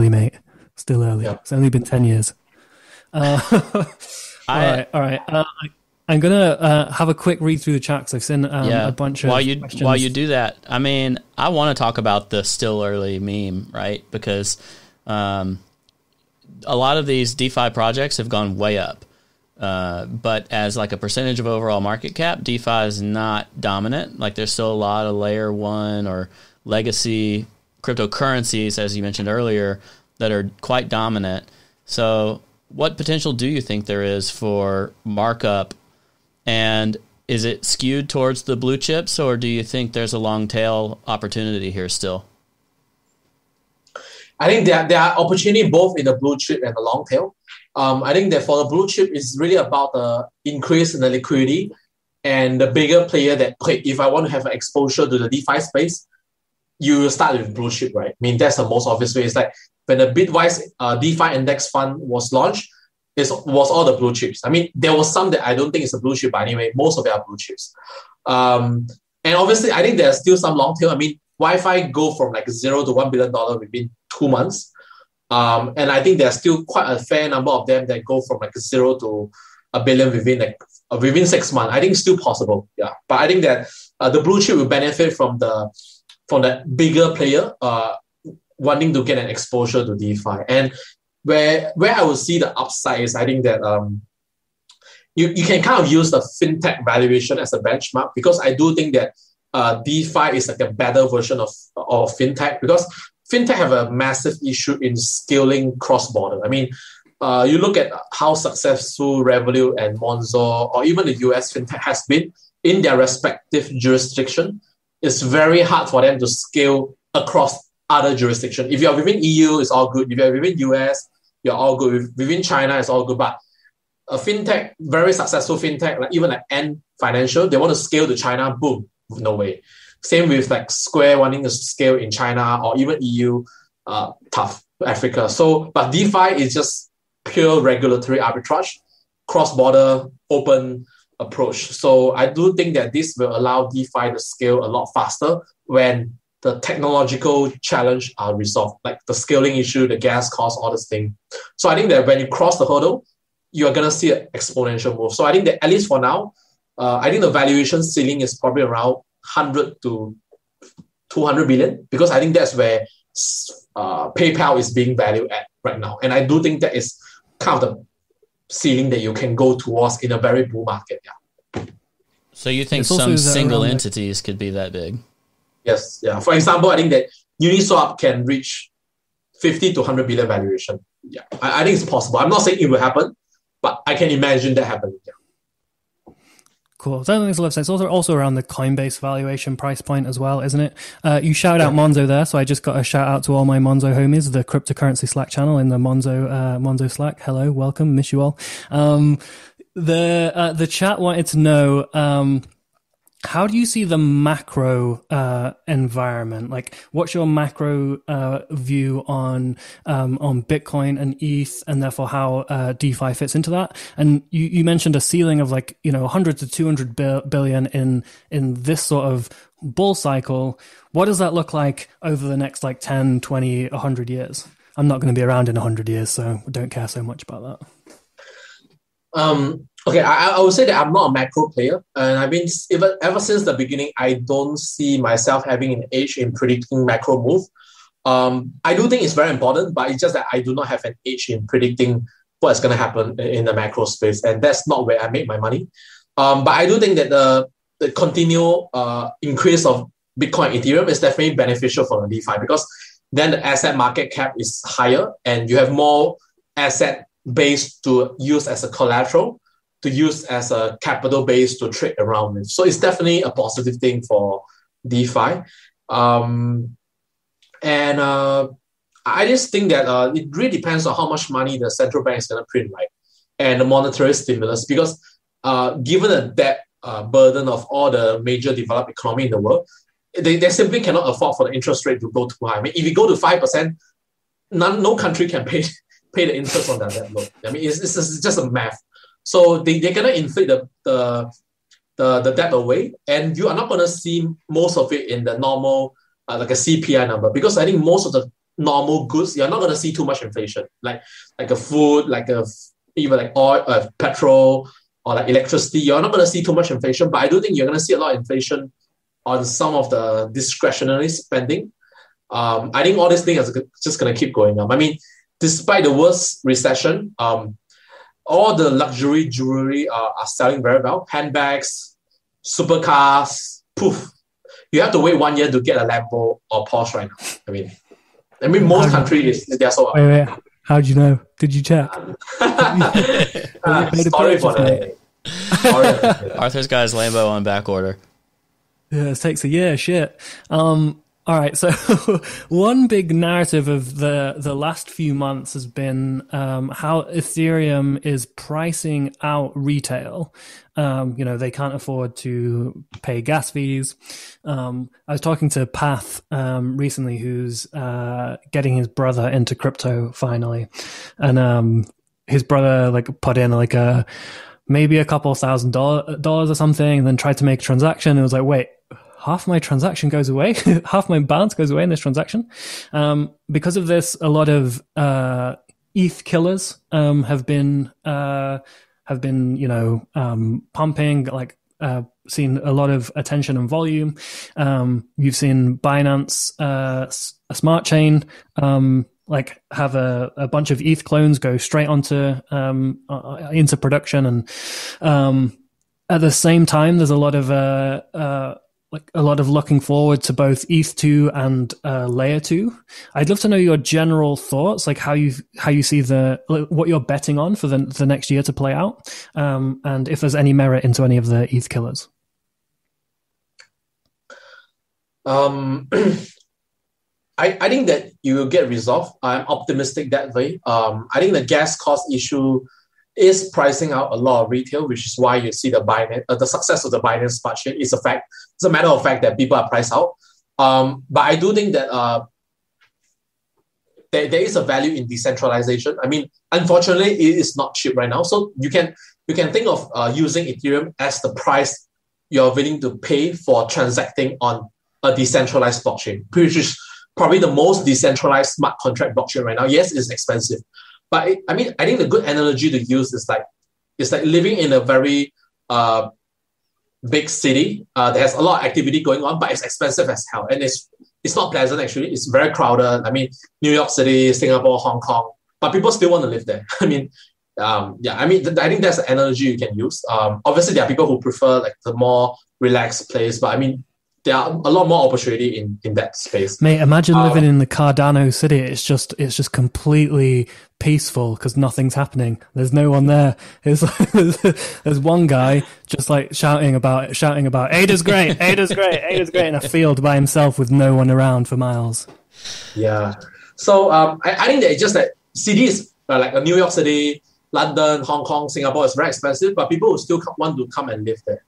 mate. Still early. Yeah. It's only been 10 years. All right. I'm gonna have a quick read through the chat because I've seen a bunch of questions. While you do that, I mean, I want to talk about the still early meme, right? Because a lot of these DeFi projects have gone way up. But as like a percentage of overall market cap, DeFi is not dominant. Like there's still a lot of layer one or legacy cryptocurrencies, as you mentioned earlier, that are quite dominant. So what potential do you think there is for markup? And is it skewed towards the blue chips, or do you think there's a long tail opportunity here still? I think there are opportunity both in the blue chip and the long tail. I think that for the blue chip, it's really about the increase in the liquidity and the bigger player that, okay, if I want to have an exposure to the DeFi space, you start with blue chip, right? I mean, that's the most obvious way. It's like when the Bitwise DeFi Index Fund was launched, it was all the blue chips. I mean, there was some that I don't think is a blue chip, but anyway, most of them are blue chips. And obviously, I think there's still some long tail. I mean, Wi-Fi go from like $0 to $1 billion within 2 months. And I think there's still quite a fair number of them that go from like $0 to $1 billion within 6 months. I think it's still possible. Yeah. But I think that the blue chip will benefit from the bigger player wanting to get an exposure to DeFi. And where I would see the upside is I think that you can kind of use the fintech valuation as a benchmark, because I do think that DeFi is like a better version of fintech, because fintech have a massive issue in scaling cross-border. I mean, you look at how successful Revolut and Monzo or even the US fintech has been in their respective jurisdiction. It's very hard for them to scale across other jurisdictions. If you're within EU, it's all good. If you're within US, you're all good. Within China, it's all good. But a fintech, very successful fintech, like even like Ant Financial, they want to scale to China, boom, no way. Same with like Square wanting to scale in China or even EU, tough, Africa. So, but DeFi is just pure regulatory arbitrage, cross-border, open approach. So I do think that this will allow DeFi to scale a lot faster when the technological challenge are resolved, like the scaling issue, the gas cost, all this thing. So I think that when you cross the hurdle, you're going to see an exponential move. So I think that at least for now, I think the valuation ceiling is probably around 100 to 200 billion, because I think that's where PayPal is being valued at right now. And I do think that is kind of the ceiling that you can go towards in a very bull market. Yeah. So you think some single entities could be that big? Yes. Yeah. For example, I think that Uniswap can reach 50 to 100 billion valuation. Yeah. I think it's possible. I'm not saying it will happen, but I can imagine that happening. Yeah. Cool. That makes a lot of sense. Also around the Coinbase valuation price point as well, isn't it? You shout out Monzo there, so I just got a shout out to all my Monzo homies, the cryptocurrency Slack channel in the Monzo Slack. Hello, welcome, miss you all. The chat wanted to know, how do you see the macro environment? Like, what's your macro view on Bitcoin and ETH, and therefore how DeFi fits into that? And you mentioned a ceiling of 100 to 200 billion in this sort of bull cycle. What does that look like over the next 10, 20, 100 years? I'm not going to be around in 100 years, so I don't care so much about that. Okay, I would say that I'm not a macro player, and I've been ever since the beginning. I don't see myself having an edge in predicting macro move. I do think it's very important, but it's just that I do not have an edge in predicting what's going to happen in the macro space, and that's not where I make my money. But I do think that the continual increase of Bitcoin and Ethereum is definitely beneficial for the DeFi, because then the asset market cap is higher, and you have more asset base to use as a collateral, to use as a capital base to trade around with. So it's definitely a positive thing for DeFi. And I just think that it really depends on how much money the central bank is going to print, right? And the monetary stimulus, because given the debt burden of all the major developed economy in the world, they simply cannot afford for the interest rate to go too high. I mean, if you go to 5%, no country can pay the interest on that debt load. I mean, it's just a math. So they're going to inflate the debt away, and you are not going to see most of it in the normal, like a CPI number, because I think most of the normal goods, you're not going to see too much inflation, like a food, even like oil, petrol, or like electricity. You're not going to see too much inflation, but I do think you're going to see a lot of inflation on some of the discretionary spending. I think all these things are just going to keep going up. I mean, despite the worst recession, all the luxury jewelry are selling very well. Handbags, supercars, poof. You have to wait 1 year to get a Lambo or Porsche right now. I mean, most countries, they're so... Wait. How'd you know? Did you check? Sorry for that. Arthur's got his Lambo on back order. Yeah, it takes a year. Shit. All right. So one big narrative of the last few months has been how Ethereum is pricing out retail. They can't afford to pay gas fees. I was talking to Path recently, who's getting his brother into crypto finally, and his brother put in maybe a couple $1,000 or something, and then tried to make a transaction. And it was like, wait, half my transaction goes away, half my balance goes away in this transaction. Because of this, a lot of ETH killers have been pumping, seen a lot of attention and volume. You've seen Binance, a smart chain, have a bunch of ETH clones go straight onto into production, and at the same time, there's a lot of looking forward to both ETH2 and Layer 2. I'd love to know your general thoughts, how you see what you're betting on for the next year to play out, and if there's any merit into any of the ETH killers. I think that you will get resolved. I'm optimistic that way. I think the gas cost issue is pricing out a lot of retail, which is why you see the success of the Binance Smart Chain is a fact. It's a matter of fact that people are priced out. But I do think that there is a value in decentralization. Unfortunately, it is not cheap right now. So you can think of using Ethereum as the price you're willing to pay for transacting on a decentralized blockchain, which is probably the most decentralized smart contract blockchain right now. Yes, it's expensive. But I think the good analogy to use is it's like living in a very big city that has a lot of activity going on, but it's expensive as hell. And it's not pleasant, actually. It's very crowded. New York City, Singapore, Hong Kong, but people still want to live there. I think that's an analogy you can use. Obviously, there are people who prefer the more relaxed place, but there are a lot more opportunity in that space. Mate, imagine living in the Cardano city. It's just completely peaceful because nothing's happening. There's no one there. There's one guy just shouting about Ada's great, Ada's great, Ada's great in a field by himself with no one around for miles. Yeah. So I think that it's just that cities like New York City, London, Hong Kong, Singapore is very expensive, but people will still want to come and live there.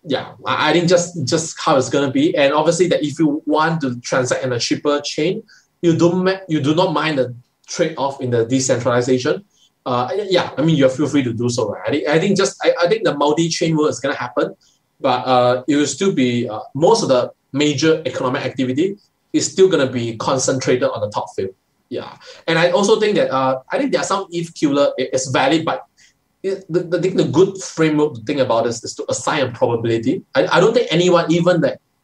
Yeah, I think just how it's going to be. And obviously that if you want to transact in a cheaper chain, you do not mind the trade-off in the decentralization. You feel free to do so. Right? I think the multi-chain world is going to happen, but it will still be most of the major economic activity is still going to be concentrated on the top field. Yeah, and I also think that I think there are some ETH killer. It's valid, but the good framework to think about this is to assign a probability. I don't think anyone, even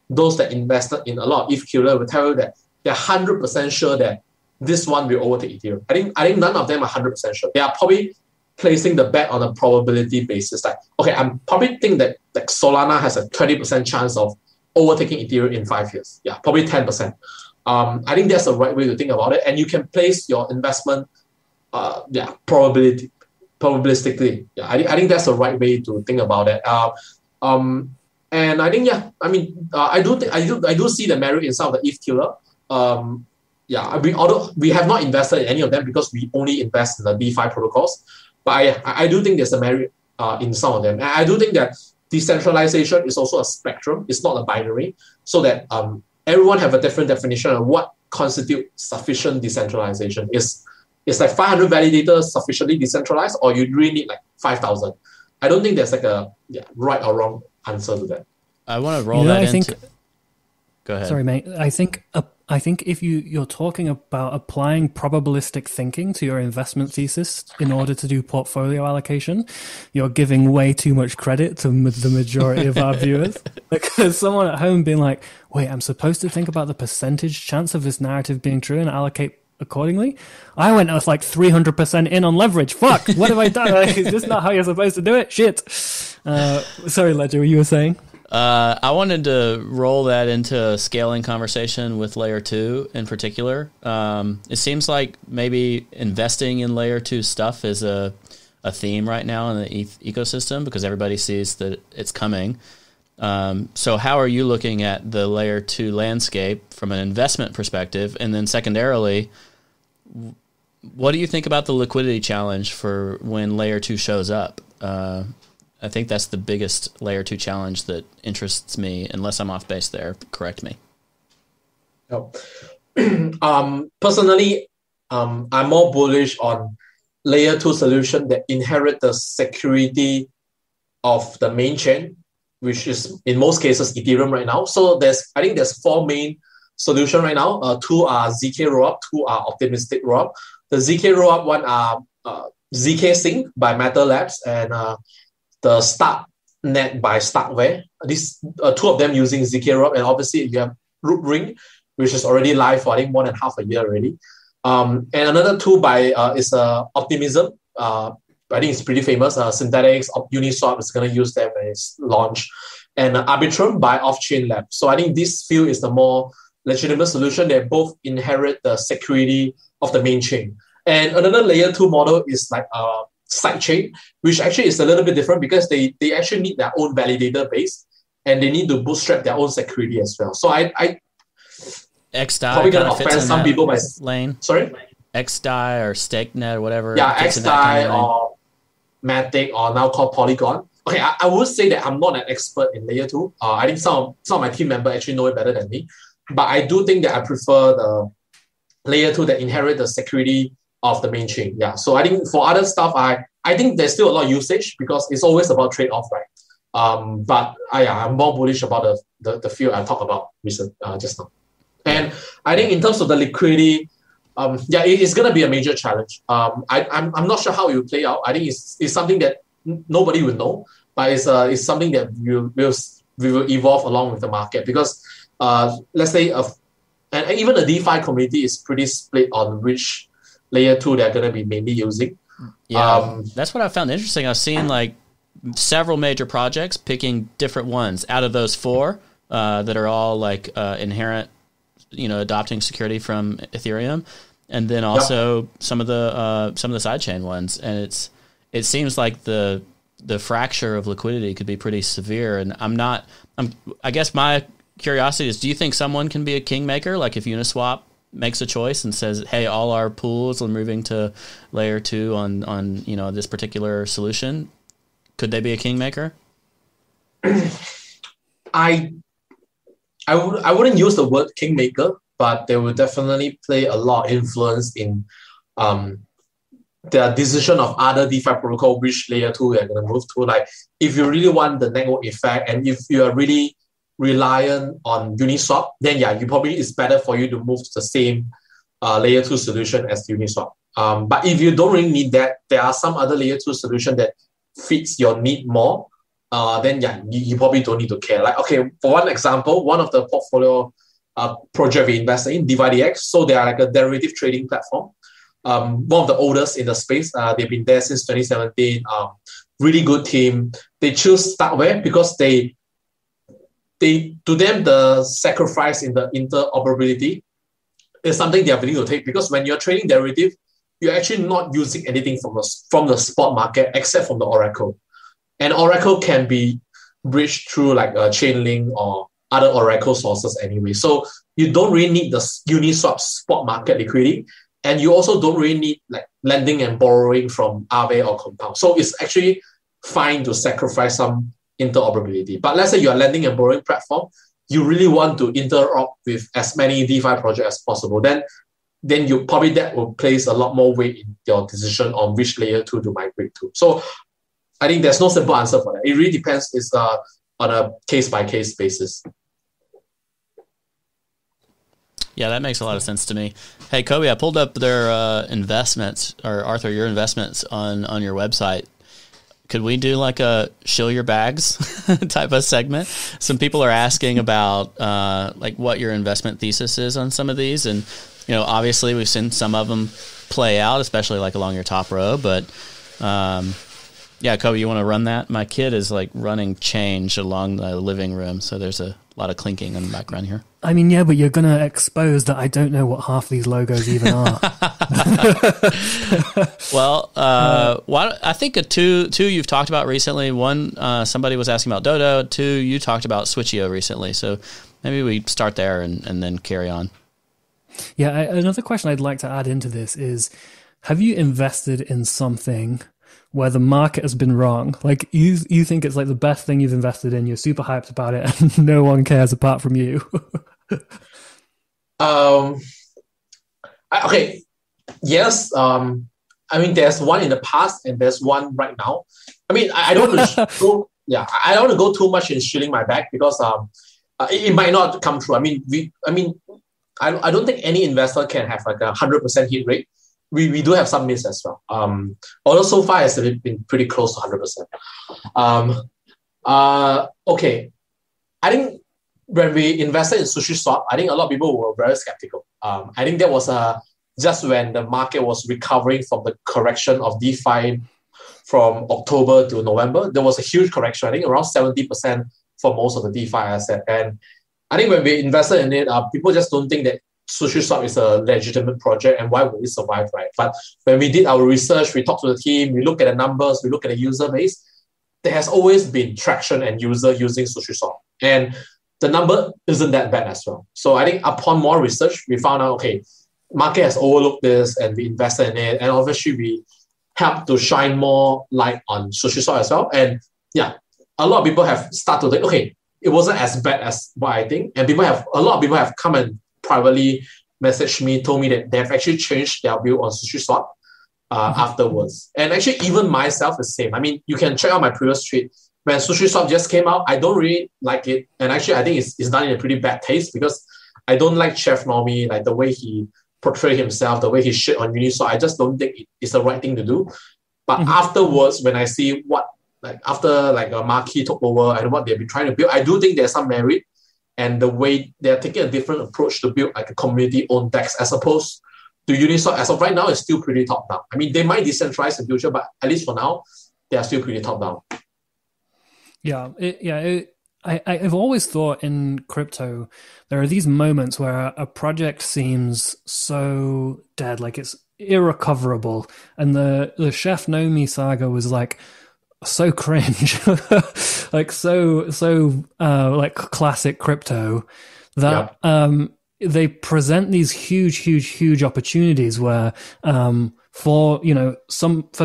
those that invested in a lot of ETH killer, will tell you that they're 100% sure that this one will overtake Ethereum. I think none of them are 100% sure. They are probably placing the bet on a probability basis. I'm probably think that Solana has a 20% chance of overtaking Ethereum in 5 years. Yeah, probably 10%. I think that's the right way to think about it. And you can place your investment probabilistically. Yeah, I think that's the right way to think about it. And I think I do see the merit in some of the ETH killer. Although we have not invested in any of them because we only invest in the DeFi protocols, but I do think there's a merit in some of them. And I do think that decentralization is also a spectrum. It's not a binary, so that everyone have a different definition of what constitutes sufficient decentralization. It's 500 validators sufficiently decentralized, or you really need 5,000. I don't think there's a right or wrong answer to that. I want to roll that into... Go ahead. Sorry, mate. I think if you're talking about applying probabilistic thinking to your investment thesis in order to do portfolio allocation, you're giving way too much credit to the majority of our viewers. Because someone at home being like, wait, I'm supposed to think about the percentage chance of this narrative being true and allocate accordingly. I went with like 300% in on leverage. Fuck, what have I done? Like, is this not how you're supposed to do it? Shit. Sorry, Ledger, what you were saying? I wanted to roll that into a scaling conversation with Layer 2 in particular. It seems like maybe investing in Layer 2 stuff is a theme right now in the ecosystem because everybody sees that it's coming. So how are you looking at the Layer 2 landscape from an investment perspective? And then secondarily, what do you think about the liquidity challenge for when Layer 2 shows up? I think that's the biggest Layer 2 challenge that interests me, unless I'm off base there. Correct me. No. Personally, I'm more bullish on Layer 2 solution that inherit the security of the main chain, which is in most cases Ethereum right now. So I think there's 4 main solutions right now. 2 are ZK rollup, 2 are optimistic rollup. The ZK rollup one are ZK Sync by Meta Labs and the Starknet by Starkware. These 2 of them using ZK rollup, and obviously you have Root Ring, which is already live for I think more than half a year already. And another 2 by is Optimism. I think it's pretty famous. Synthetics, Uniswap is going to use them when it's launched. And Arbitrum by Off-Chain Lab. So I think this few is the more legitimate solution. They both inherit the security of the main chain. And another Layer 2 model is like sidechain, which actually is a little bit different because they actually need their own validator base and they need to bootstrap their own security as well. So I XDAI probably going to fits offend in some that people by lane. Sorry? XDAI or StakeNet or whatever. Yeah, fits in that XDAI kind of lane. or Matic or now called Polygon. Okay, I would say that I'm not an expert in Layer 2. I think some of my team members actually know it better than me. But I do think that I prefer the Layer 2 that inherit the security of the main chain. Yeah. So I think for other stuff, I think there's still a lot of usage because it's always about trade-off, right? But I'm more bullish about the field I talked about just now. And I think in terms of the liquidity, it's going to be a major challenge. I'm not sure how it will play out. I think it's something that nobody will know, but it's something that we will evolve along with the market because let's say and even the DeFi community is pretty split on which Layer 2 they're going to be mainly using. Yeah, that's what I found interesting. I've seen like several major projects picking different ones out of those 4 that are all like inherent, adopting security from Ethereum, and then also some of the sidechain ones. And it seems like the fracture of liquidity could be pretty severe. And I guess my curiosity is, do you think someone can be a kingmaker? Like if Uniswap makes a choice and says, hey, all our pools are moving to Layer 2 on this particular solution, could they be a kingmaker? I wouldn't use the word kingmaker, but they will definitely play a lot of influence in the decision of other DeFi protocol which Layer 2 they're going to move to. Like if you really want the network effect and if you are really reliant on Uniswap, then it's better for you to move to the same Layer 2 solution as Uniswap. But if you don't really need that, there are some other Layer 2 solution that fits your need more. Then you probably don't need to care. Like, okay, for one example, one of the portfolio project we invested in, Defi. So they are like a derivative trading platform. One of the oldest in the space. They've been there since 2017. Really good team. They choose Starkware because to them, the sacrifice in the interoperability is something they are willing to take because when you're trading derivative, you're actually not using anything from the spot market except from the Oracle. And Oracle can be bridged through like a Chainlink or other Oracle sources anyway. So you don't really need the Uniswap spot market liquidity. And you also don't really need like lending and borrowing from Aave or Compound. So it's actually fine to sacrifice some interoperability. But let's say you're a lending and borrowing platform, you really want to interop with as many DeFi projects as possible. Then you probably that will place a lot more weight in your decision on which Layer 2 to migrate to. So I think there's no simple answer for that. It really depends. It's on a case-by-case basis. Yeah, that makes a lot of sense to me. Hey, Cobie, I pulled up their investments, or Arthur, your investments on your website. Could we do like a shill your bags type of segment? Some people are asking about like what your investment thesis is on some of these. And obviously we've seen some of them play out, especially like along your top row. But Cobie, you want to run that? My kid is like running change along the living room, so there's a lot of clinking in the background here. I mean, yeah, but you're going to expose that I don't know what half these logos even are. Well, I think two you've talked about recently. One, somebody was asking about Dodo. Two, you talked about Switcheo recently. So maybe we start there and then carry on. Yeah, another question I'd like to add into this is, have you invested in something where the market has been wrong? Like you think it's like the best thing you've invested in, you're super hyped about it, and no one cares apart from you. Okay. Yes. I mean, there's one in the past and there's one right now. I mean, I don't want to go. Yeah, I don't want to go too much in shilling my bag because it might not come true. I mean, I don't think any investor can have like 100% hit rate. We do have some miss as well. Although so far it's been pretty close to 100%. Okay. I think when we invested in SushiSwap, I think a lot of people were very skeptical. I think that was just when the market was recovering from the correction of DeFi from October to November. There was a huge correction, I think around 70% for most of the DeFi asset. And I think when we invested in it, people just don't think that SushiSwap is a legitimate project and why would it survive, right? But when we did our research, we talked to the team, we look at the numbers, we look at the user base, there has always been traction and user using SushiSwap. And the number isn't that bad as well. So I think upon more research, we found out, okay, market has overlooked this and we invested in it. And obviously we helped to shine more light on SushiSwap as well. And yeah, a lot of people have started to think, okay, it wasn't as bad as what I think. And a lot of people have come and privately messaged me, told me that they've actually changed their view on SushiSwap afterwards. And actually, even myself the same. I mean, you can check out my previous tweet. When SushiSwap just came out, I don't really like it. And actually, I think it's done in a pretty bad taste because I don't like Chef Normie, like the way he portrayed himself, the way he shit on Uniswap. I just don't think it's the right thing to do. But afterwards, when I see after a marquee took over and what they've been trying to build, I do think there's some merit. And the way they're taking a different approach to build like a community-owned DEX as opposed to Uniswap, as of right now, is still pretty top-down. I mean, they might decentralize in the future, but at least for now, they are still pretty top-down. Yeah, I've always thought in crypto, there are these moments where a project seems so dead, like it's irrecoverable. And the Chef Nomi saga was like so cringe, like so like classic crypto that they present these huge opportunities where for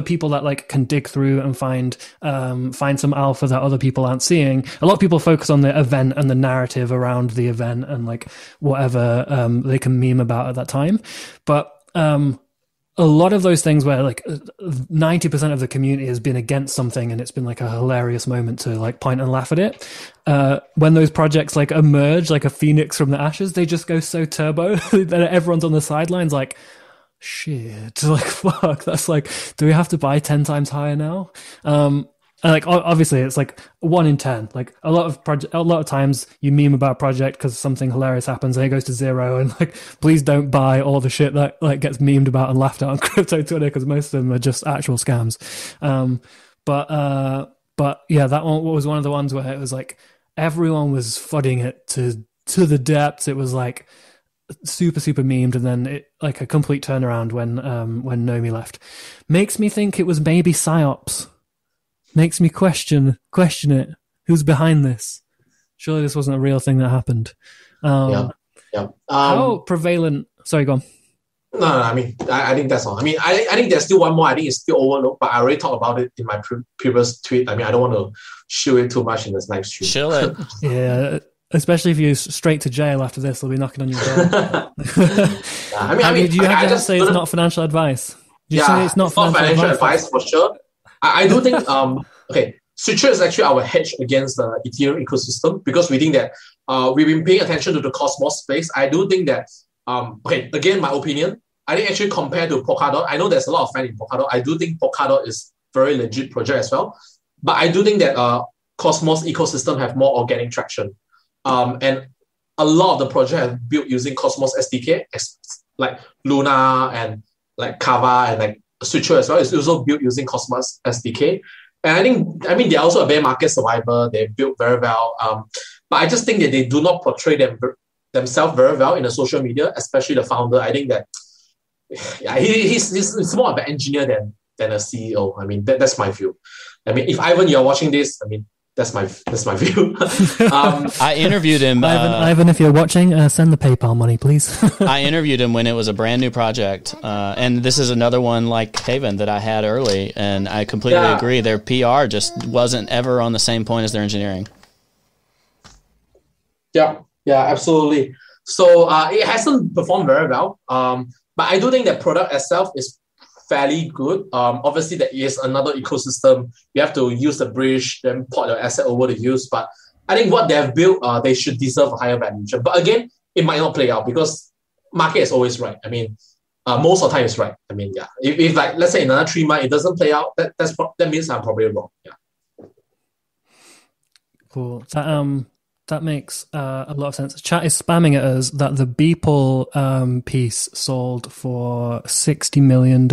people that like can dig through and find some alpha that other people aren't seeing. A lot of people focus on the event and the narrative around the event and like whatever they can meme about at that time, but a lot of those things where like 90% of the community has been against something and it's been like a hilarious moment to like point and laugh at it. When those projects like emerge like a phoenix from the ashes, they just go so turbo that everyone's on the sidelines like, shit, like fuck, that's like, do we have to buy 10 times higher now? And like obviously it's like 1 in 10. Like a lot of times you meme about a project because something hilarious happens and it goes to zero, and like please don't buy all the shit that like gets memed about and laughed at on crypto Twitter because most of them are just actual scams. But yeah, that one was one of the ones where it was like everyone was fudding it to the depths. It was like super memed, and then it like a complete turnaround when Nomi left. Makes me think it was maybe psyops. Makes me question it. Who's behind this? Surely this wasn't a real thing that happened. How prevalent? Sorry, go on. No. I mean, I think that's all. I mean, I think there's still one more. I think it's still overlooked, but I already talked about it in my previous tweet. I mean, I don't want to show it too much in this live stream. Chill it. Yeah. Especially if you're straight to jail after this, they'll be knocking on your door. I mean, do you have to say it's not financial advice? Do you say it's not financial advice for sure? I do think, Switcher is actually our hedge against the Ethereum ecosystem because we think that we've been paying attention to the Cosmos space. I do think that, again, my opinion, I think actually compared to Polkadot, I know there's a lot of fans in Polkadot. I do think Polkadot is very legit project as well. But I do think that Cosmos ecosystem have more organic traction. And a lot of the project have built using Cosmos SDK, like Luna and like Kava and like Switcher as well. It's also built using Cosmos SDK. And I mean, they're also a bear market survivor. They built very well. But I just think that they do not portray themselves very well in the social media, especially the founder. I think that he's more of an engineer than a CEO. I mean, that's my view. I mean, if Ivan, you're watching this, I mean, that's my view. I interviewed him. Ivan, if you're watching, send the PayPal money, please. I interviewed him when it was a brand new project, and this is another one like Haven that I had early, and I completely agree. Their PR just wasn't ever on the same point as their engineering. Yeah, absolutely. So it hasn't performed very well, but I do think that product itself is fairly good. Obviously, there is another ecosystem. You have to use the bridge, then port your asset over to use. But I think what they have built, they should deserve a higher valuation. But again, it might not play out because market is always right. I mean, most of the time it's right. I mean, if like let's say in another 3 months it doesn't play out, that means I'm probably wrong. Yeah. Cool. That makes a lot of sense. Chat is spamming at us that the Beeple piece sold for $60 million.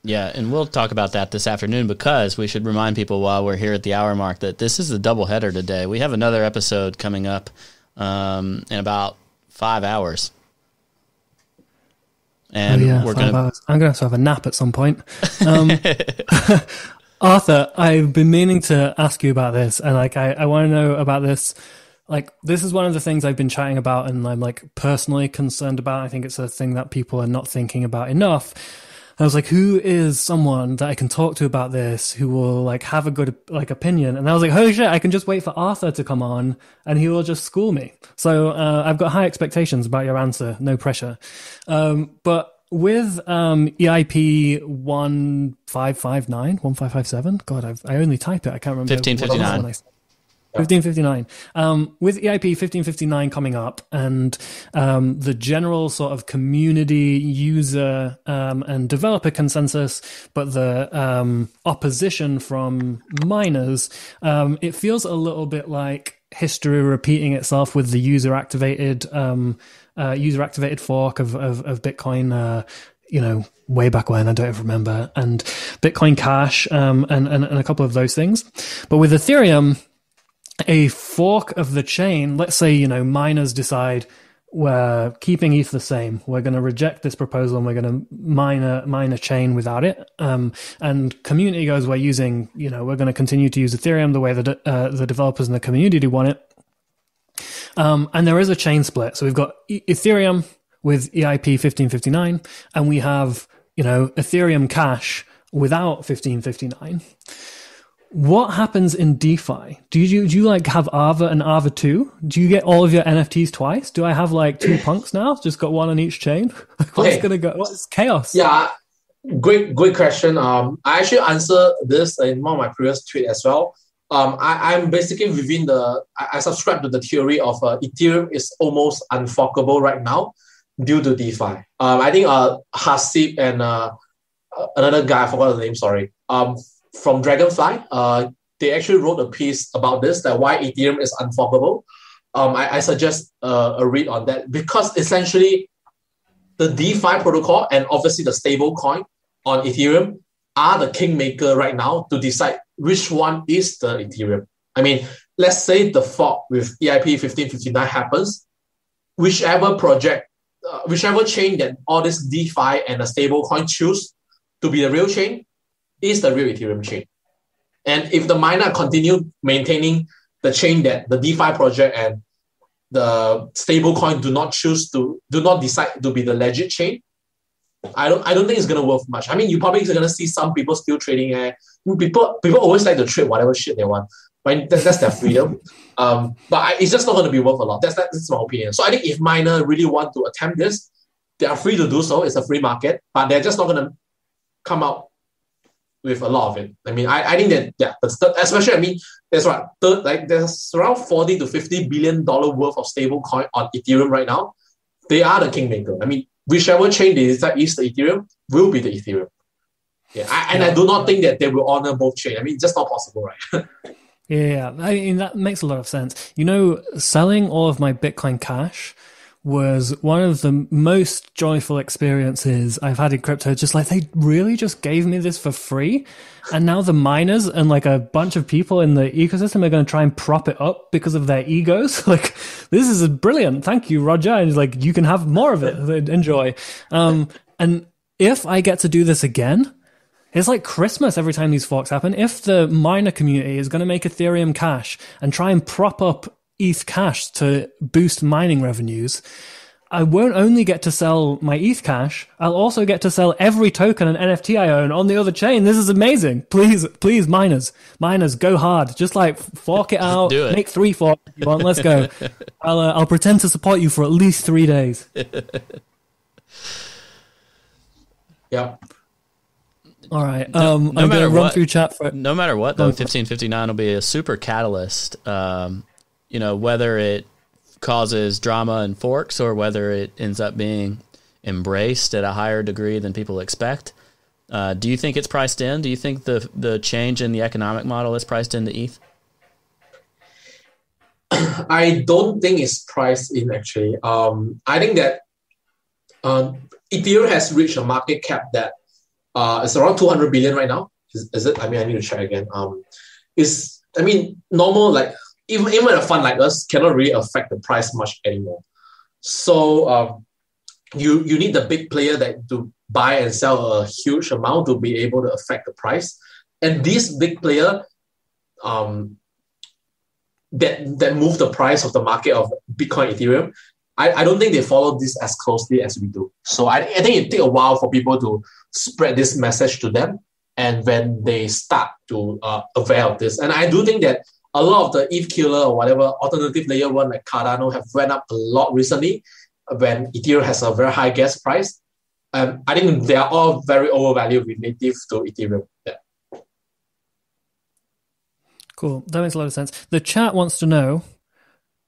Yeah, and we'll talk about that this afternoon because we should remind people while we're here at the hour mark that this is a doubleheader today. We have another episode coming up in about 5 hours. And we're going to... I'm going to have a nap at some point. Arthur, I've been meaning to ask you about this, and like I want to know about this. Like, this is one of the things I've been chatting about and I'm like personally concerned about. I think it's a thing that people are not thinking about enough. I was like, who is someone that I can talk to about this who will like have a good like opinion? And I was like, holy shit, I can just wait for Arthur to come on and he will just school me. So I've got high expectations about your answer. No pressure. But with EIP 1559, 1557, God, I only type it. I can't remember. 1559. 1559. With EIP 1559 coming up and the general sort of community user and developer consensus, but the opposition from miners, it feels a little bit like history repeating itself with the user activated fork of Bitcoin. Way back when, I don't even remember, and Bitcoin Cash and a couple of those things. But with Ethereum, a fork of the chain, let's say, miners decide we're keeping ETH the same. We're going to reject this proposal and we're going to mine a chain without it. And community goes, we're going to continue to use Ethereum the way that the developers and the community want it. And there is a chain split. So we've got Ethereum with EIP 1559 and we have, Ethereum Cash without 1559. What happens in DeFi? Do you like have Arva and Arva 2? Do you get all of your NFTs twice? Do I have like 2 punks now? Just got one on each chain? What's gonna go? What's chaos? Yeah, great question. I actually answered this in one of my previous tweets as well. I'm basically within I subscribe to the theory of Ethereum is almost unforkable right now due to DeFi. I think Hasib and another guy, I forgot the name, sorry. From Dragonfly, they actually wrote a piece about this, that why Ethereum is unforkable. I suggest a read on that because essentially the DeFi protocol and obviously the stable coin on Ethereum are the kingmaker right now to decide which one is the Ethereum. I mean, let's say the fork with EIP 1559 happens, whichever project, whichever chain that all this DeFi and the stable coin choose to be the real chain is the real Ethereum chain. And if the miner continue maintaining the chain that the DeFi project and the stablecoin do not decide to be the legit chain, I don't think it's gonna worth much. I mean, you probably are gonna see some people still trading. People always like to trade whatever shit they want. Right? That's their freedom. But it's just not gonna be worth a lot. That's my opinion. So I think if miner really want to attempt this, they are free to do so. It's a free market, but they're just not gonna come out with a lot of it. I mean, I think that, especially, I mean, there's around 40 to $50 billion worth of stable coin on Ethereum right now. They are the kingmaker. I mean, whichever chain they decide is the Ethereum will be the Ethereum. Yeah, I do not think that they will honor both chains. I mean, it's just not possible, right? Yeah, I mean, that makes a lot of sense. Selling all of my Bitcoin Cash was one of the most joyful experiences I've had in crypto. Just like, they really just gave me this for free. And now the miners and like a bunch of people in the ecosystem are going to try and prop it up because of their egos. Like, this is brilliant. Thank you, Roger. And he's like, you can have more of it. Enjoy. And if I get to do this again, it's like Christmas every time these forks happen. If the miner community is going to make Ethereum Cash and try and prop up ETH Cash to boost mining revenues, I won't only get to sell my ETH Cash, I'll also get to sell every token and NFT I own on the other chain. This is amazing. Please, miners, go hard. Just like fork it out. Do it. Make 3 forks if you want. Let's go. I'll pretend to support you for at least 3 days. Yeah. All right. I'm going to run through chat for... No matter what, though, 1559 will be a super catalyst. Whether it causes drama and forks or whether it ends up being embraced at a higher degree than people expect. Do you think it's priced in? Do you think the change in the economic model is priced into ETH? I don't think it's priced in, actually. I think that Ethereum has reached a market cap that is around 200 billion right now. Is it? I mean, I need to check again. Normal, like, even a fund like us cannot really affect the price much anymore. So you need the big player that to buy and sell a huge amount to be able to affect the price. And this big player that move the price of the market of Bitcoin, Ethereum, I don't think they follow this as closely as we do. So I think it take a while for people to spread this message to them, and when they start to avail of this. And I do think that a lot of the ETH killer or whatever alternative layer one like Cardano have went up a lot recently when Ethereum has a very high gas price. I think they are all very overvalued relative to Ethereum. Yeah. Cool. That makes a lot of sense. The chat wants to know,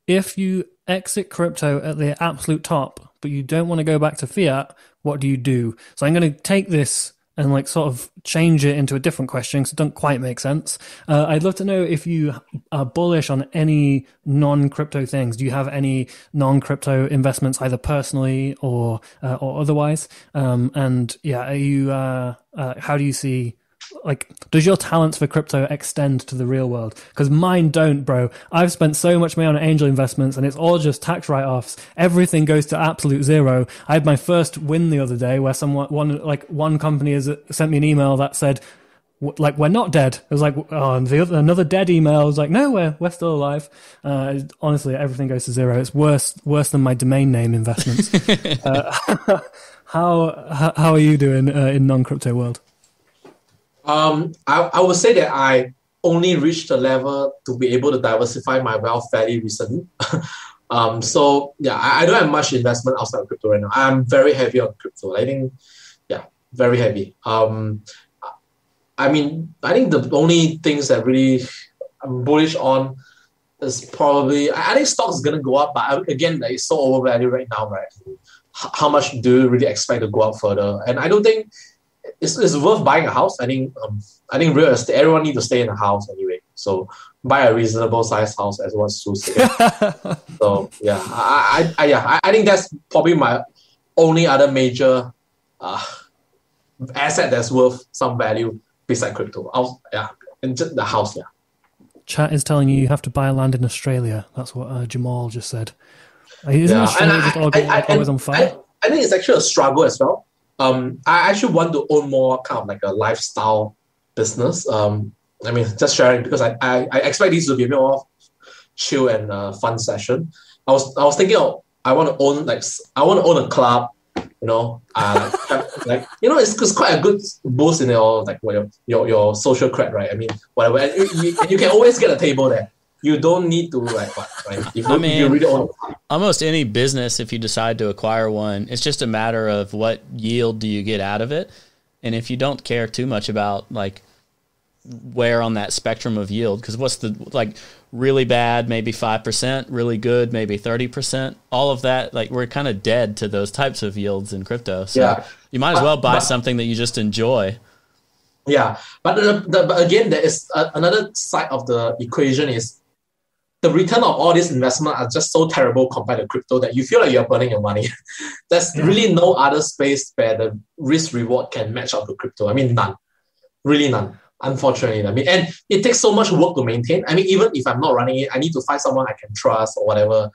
if you exit crypto at the absolute top, but you don't want to go back to fiat, what do you do? So I'm going to take this and like sort of change it into a different question because it doesn't quite make sense. I'd love to know if you are bullish on any non-crypto things. Do you have any non-crypto investments, either personally or otherwise? And yeah, are you? How do you see? Like, does your talents for crypto extend to the real world? Because mine don't, bro. I've spent so much money on angel investments and it's all just tax write-offs. Everything goes to absolute zero. I had my first win the other day where one company has sent me an email that said, like, we're not dead. It was like, another dead email. I was like, no, we're still alive. Honestly, everything goes to zero. It's worse than my domain name investments. How are you doing in non-crypto world? I would say that I only reached a level to be able to diversify my wealth fairly recently. So yeah, I don't have much investment outside of crypto right now. I'm very heavy on crypto. I think, yeah, very heavy. I think the only things that really I'm bullish on is probably, I think stock is going to go up, but again, it's so overvalued right now, right? How much do you really expect to go up further? And I don't think it's worth buying a house. I think real estate, everyone needs to stay in a house anyway. So buy a reasonable sized house, as what Sue said. So yeah, I think that's probably my only other major asset that's worth some value beside crypto. And just the house. Yeah. Chat is telling you have to buy land in Australia. That's what Jamal just said. Isn't Australia just always on fire? I think it's actually a struggle as well. I actually want to own more kind of like a lifestyle business. Just sharing because I expect this to be a bit more chill and fun session. I was thinking of I want to own a club. It's quite a good boost in your your social cred, right? I mean, whatever. And you can always get a table there. You don't need to right? If you really own almost any business, if you decide to acquire one, it's just a matter of what yield do you get out of it. And if you don't care too much about like where on that spectrum of yield, because what's the really bad, maybe 5%, really good, maybe 30%, all of that, we're kind of dead to those types of yields in crypto. So you might as well buy something that you just enjoy. Yeah, but again, there is another side of the equation is the return of all these investments are just so terrible compared to crypto that you feel like you're burning your money. There's really no other space where the risk reward can match up to crypto. I mean, none. Really none. Unfortunately. I mean, and it takes so much work to maintain. I mean, even if I'm not running it, I need to find someone I can trust or whatever.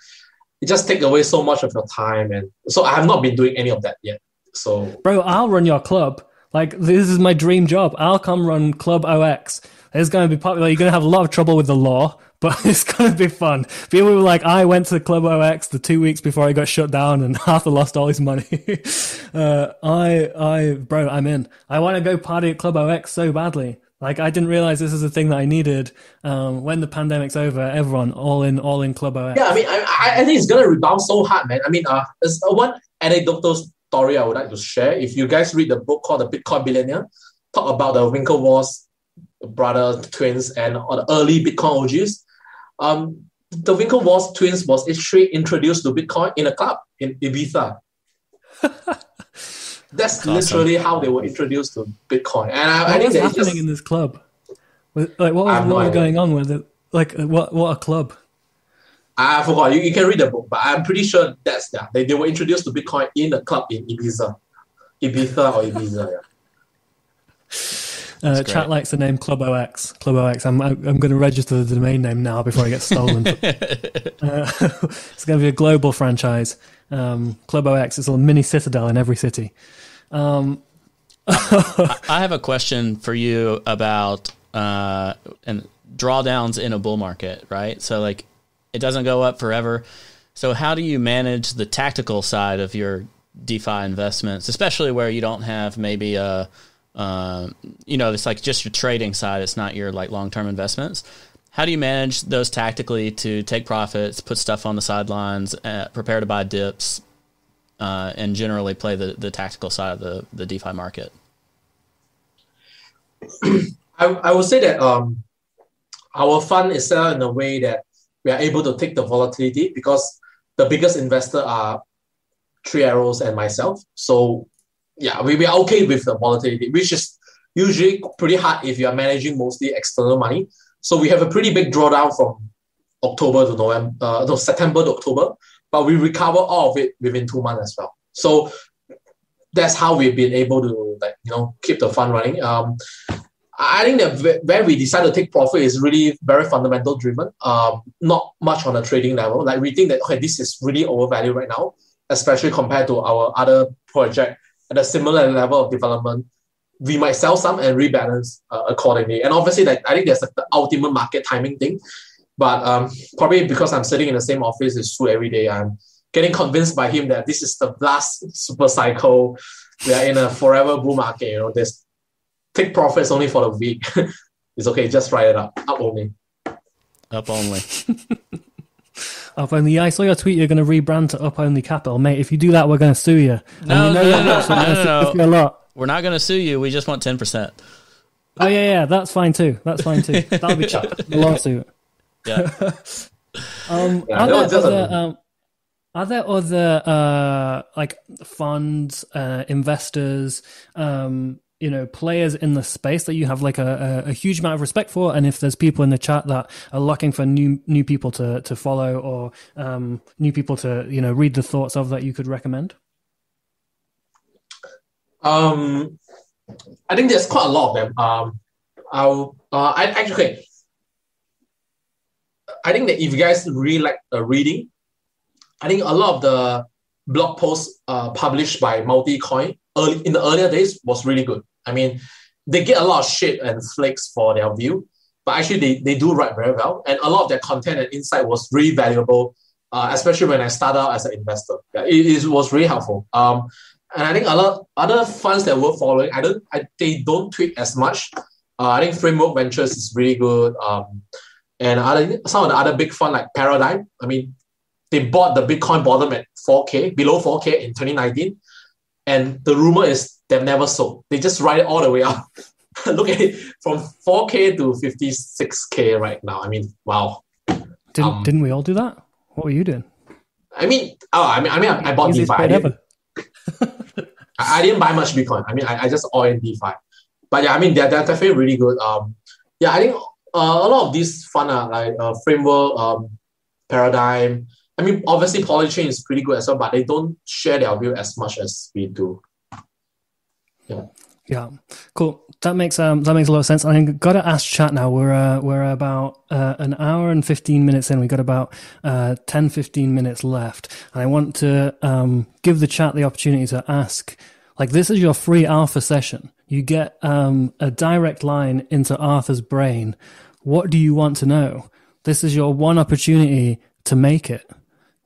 It just takes away so much of your time. And so I have not been doing any of that yet. So, bro, I'll run your club. Like, this is my dream job. I'll come run Club0x. It's going to be popular. You're going to have a lot of trouble with the law, but it's going to be fun. People were like, I went to Club0x the 2 weeks before I got shut down and Arthur lost all his money. Bro, I'm in. I want to go party at Club0x so badly. Like, I didn't realize this is a thing that I needed. When the pandemic's over, everyone all in Club0x. Yeah, I mean, I think it's going to rebound so hard, man. I mean, there's one anecdotal story I would like to share. If you guys read the book called The Bitcoin Billionaire, talk about the Winklevoss brother twins and all the early Bitcoin OGs. The Winklevoss twins was actually introduced to Bitcoin in a club in Ibiza. That's awesome. Literally how they were introduced to Bitcoin. And I think what's that's happening in this club? Like, what was going on with it? Like, what a club? I forgot. You can read the book, but I'm pretty sure that's that. They were introduced to Bitcoin in a club in Ibiza. Ibiza, yeah. Chat likes the name Club0x. Club0x. I'm going to register the domain name now before I get stolen. It's going to be a global franchise. Club0x is a mini citadel in every city. I have a question for you about and drawdowns in a bull market, right? So like it doesn't go up forever. So how do you manage the tactical side of your DeFi investments, especially where you don't have maybe a it's like just your trading side. It's not your like long-term investments. How do you manage those tactically to take profits, put stuff on the sidelines, prepare to buy dips, and generally play the tactical side of the DeFi market? I would say that our fund is set up in a way that we are able to take the volatility because the biggest investor are Three Arrows and myself. So yeah, we are okay with the volatility, which is usually pretty hard if you are managing mostly external money. So we have a pretty big drawdown from September to October, but we recover all of it within 2 months as well. So that's how we've been able to keep the fund running. I think that where we decide to take profit is really very fundamental driven, not much on a trading level. Like we think that, okay, this is really overvalued right now, especially compared to our other project at a similar level of development. We might sell some and rebalance accordingly. And obviously, I think there's the ultimate market timing thing. But probably because I'm sitting in the same office with Su every day, I'm getting convinced by him that this is the last super cycle. We are in a forever bull market. There's take profits only for the week. It's okay, just write it up. Up only. Up only. Up only. Yeah, I saw your tweet. You're going to rebrand to Up Only Capital, mate. If you do that, we're going to sue you. No. A lot. We're not going to sue you. We just want 10%. Oh yeah, that's fine too. That'll be cheap. The lawsuit. Yeah. Are there other like funds, investors, players in the space that you have like a huge amount of respect for? And if there's people in the chat that are looking for new people to follow or new people to read the thoughts of that you could recommend? I think there's quite a lot of them. I think that if you guys really like reading, I think a lot of the blog posts published by Multicoin in the earlier days was really good. I mean, they get a lot of shit and flakes for their view, but actually they do write very well. And a lot of their content and insight was really valuable, especially when I started out as an investor. Yeah, it was really helpful. And I think a lot of other funds that we're following, they don't tweet as much. I think Framework Ventures is really good. And some of the other big funds like Paradigm, I mean, they bought the Bitcoin bottom at 4K, below 4K in 2019. And the rumor is they've never sold. They just ride it all the way up. Look at it, from 4K to 56K right now. I mean, wow. Didn't we all do that? What were you doing? I bought DeFi. I didn't buy much Bitcoin. I mean, I just all in DeFi. But yeah, I mean, they're definitely really good. I think a lot of these fund are like framework, paradigm. I mean, obviously, Polychain is pretty good as well, but they don't share their view as much as we do. Yeah, cool. That makes a lot of sense. I got to ask chat now. We're about an hour and 15 minutes in. We got about 10-15 minutes left, and I want to give the chat the opportunity to ask. Like, this is your free alpha session. You get a direct line into Arthur's brain. What do you want to know? This is your one opportunity to make it.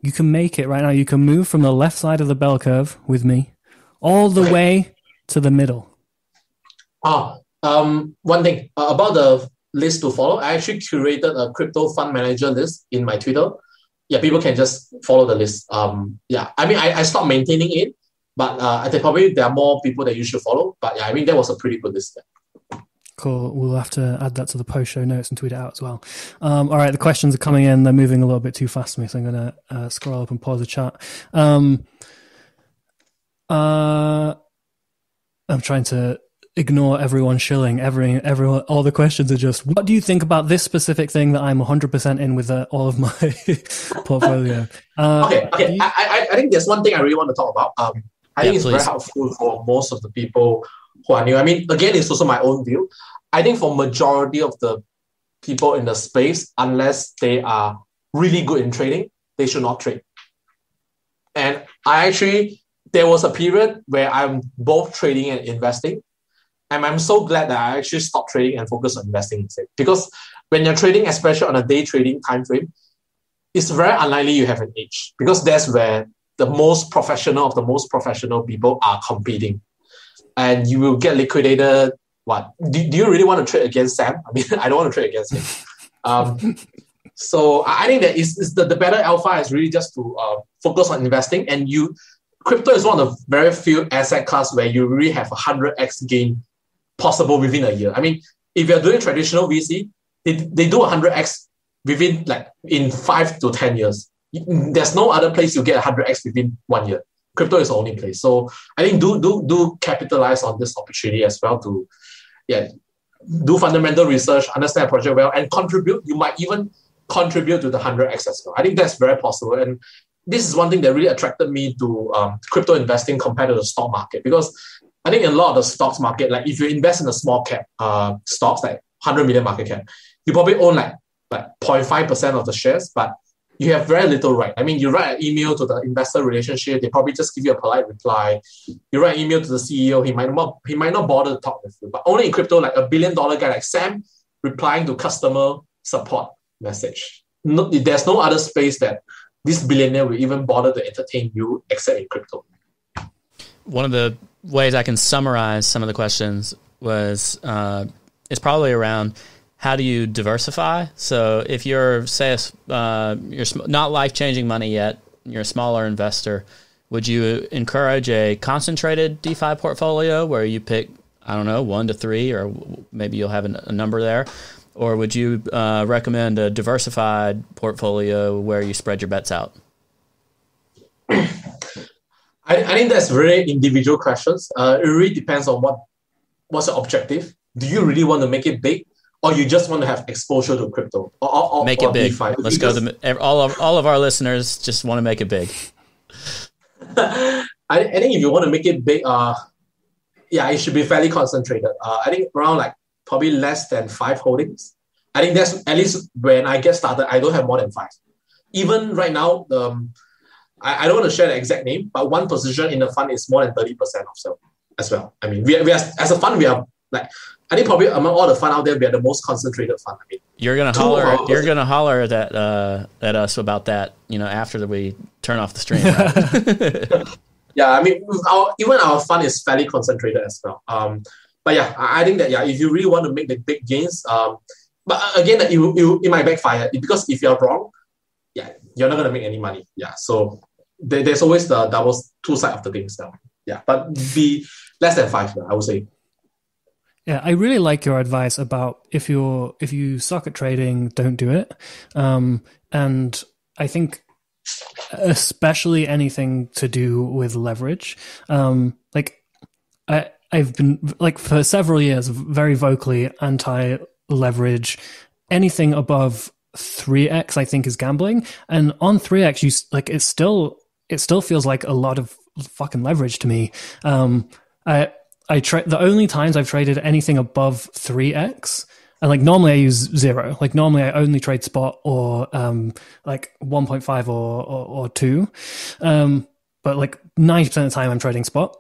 You can make it right now. You can move from the left side of the bell curve with me all the way to the middle. One thing about the list to follow, I actually curated a crypto fund manager list in my Twitter. Yeah, people can just follow the list. I mean, I stopped maintaining it, but I think probably there are more people that you should follow. But yeah, I mean, that was a pretty good list. Cool. We'll have to add that to the post show notes and tweet it out as well. All right, the questions are coming in. They're moving a little bit too fast for me, so I'm going to scroll up and pause the chat. I'm trying to ignore everyone shilling. Everyone, all the questions are just, what do you think about this specific thing that I'm 100% in with all of my portfolio? Okay. I think there's one thing I really want to talk about. I think it's very helpful for most of the people who are new. I mean, again, it's also my own view. I think for majority of the people in the space, unless they are really good in trading, they should not trade. And there was a period where I'm both trading and investing. And I'm so glad that I actually stopped trading and focused on investing instead. Because when you're trading, especially on a day trading time frame, it's very unlikely you have an edge. Because that's where the most professional of the most professional people are competing. And you will get liquidated. What? Do you really want to trade against Sam? I mean, I don't want to trade against him. So I think that is the better alpha is really just to focus on investing. And crypto is one of the very few asset class where you really have 100x gain possible within a year. I mean, if you're doing traditional VC, they do 100x within in 5 to 10 years. There's no other place you get 100x within 1 year. Crypto is the only place. So I think do capitalize on this opportunity as well to do fundamental research, understand the project well, and contribute. You might even contribute to the 100x as well. I think that's very possible. And this is one thing that really attracted me to crypto investing compared to the stock market, because I think in a lot of the stocks market, like if you invest in a small cap stocks, like 100 million market cap, you probably own like 0.5% of the shares, but you have very little right. I mean, you write an email to the investor relationship, they probably just give you a polite reply. You write an email to the CEO, he might not bother to talk with you. But only in crypto, like $1 billion guy like Sam replying to customer support message. No, there's no other space that this billionaire will even bother to entertain you except in crypto. One of the ways I can summarize some of the questions was it's probably around how do you diversify? So if you're, say, you're not life-changing money yet, you're a smaller investor, would you encourage a concentrated DeFi portfolio where you pick, 1 to 3, or maybe you'll have a number there? Or would you recommend a diversified portfolio where you spread your bets out? I think that's very individual questions. It really depends on what's your objective. Do you really want to make it big? Or you just want to have exposure to crypto? Or make it big. DeFi? Let's go. All of our listeners just want to make it big. I think if you want to make it big, it should be fairly concentrated. I think around probably less than 5 holdings. I think that's, at least when I get started, I don't have more than 5. Even right now, I don't want to share the exact name, but one position in the fund is more than 30% of sale as well. I mean, we are, as a fund, we are I think probably among all the fund out there, we are the most concentrated fund. I mean, you're gonna holler at us about that, after we turn off the stream. Right? Yeah, I mean, even our fund is fairly concentrated as well. But yeah, I think that if you really want to make the big gains, but again, it might backfire because if you're wrong, you're not gonna make any money. Yeah, so there's always the two sides of the things now. Yeah, but be less than 5, I would say. Yeah, I really like your advice about if you suck at trading, don't do it. And I think especially anything to do with leverage. I've been for several years very vocally anti-leverage anything above 3x, I think, is gambling. And on 3x, it still feels like a lot of fucking leverage to me. The only times I've traded anything above 3x, and like normally I use 0. Like normally I only trade spot or like 1.5 or 2. But like 90% of the time I'm trading spot.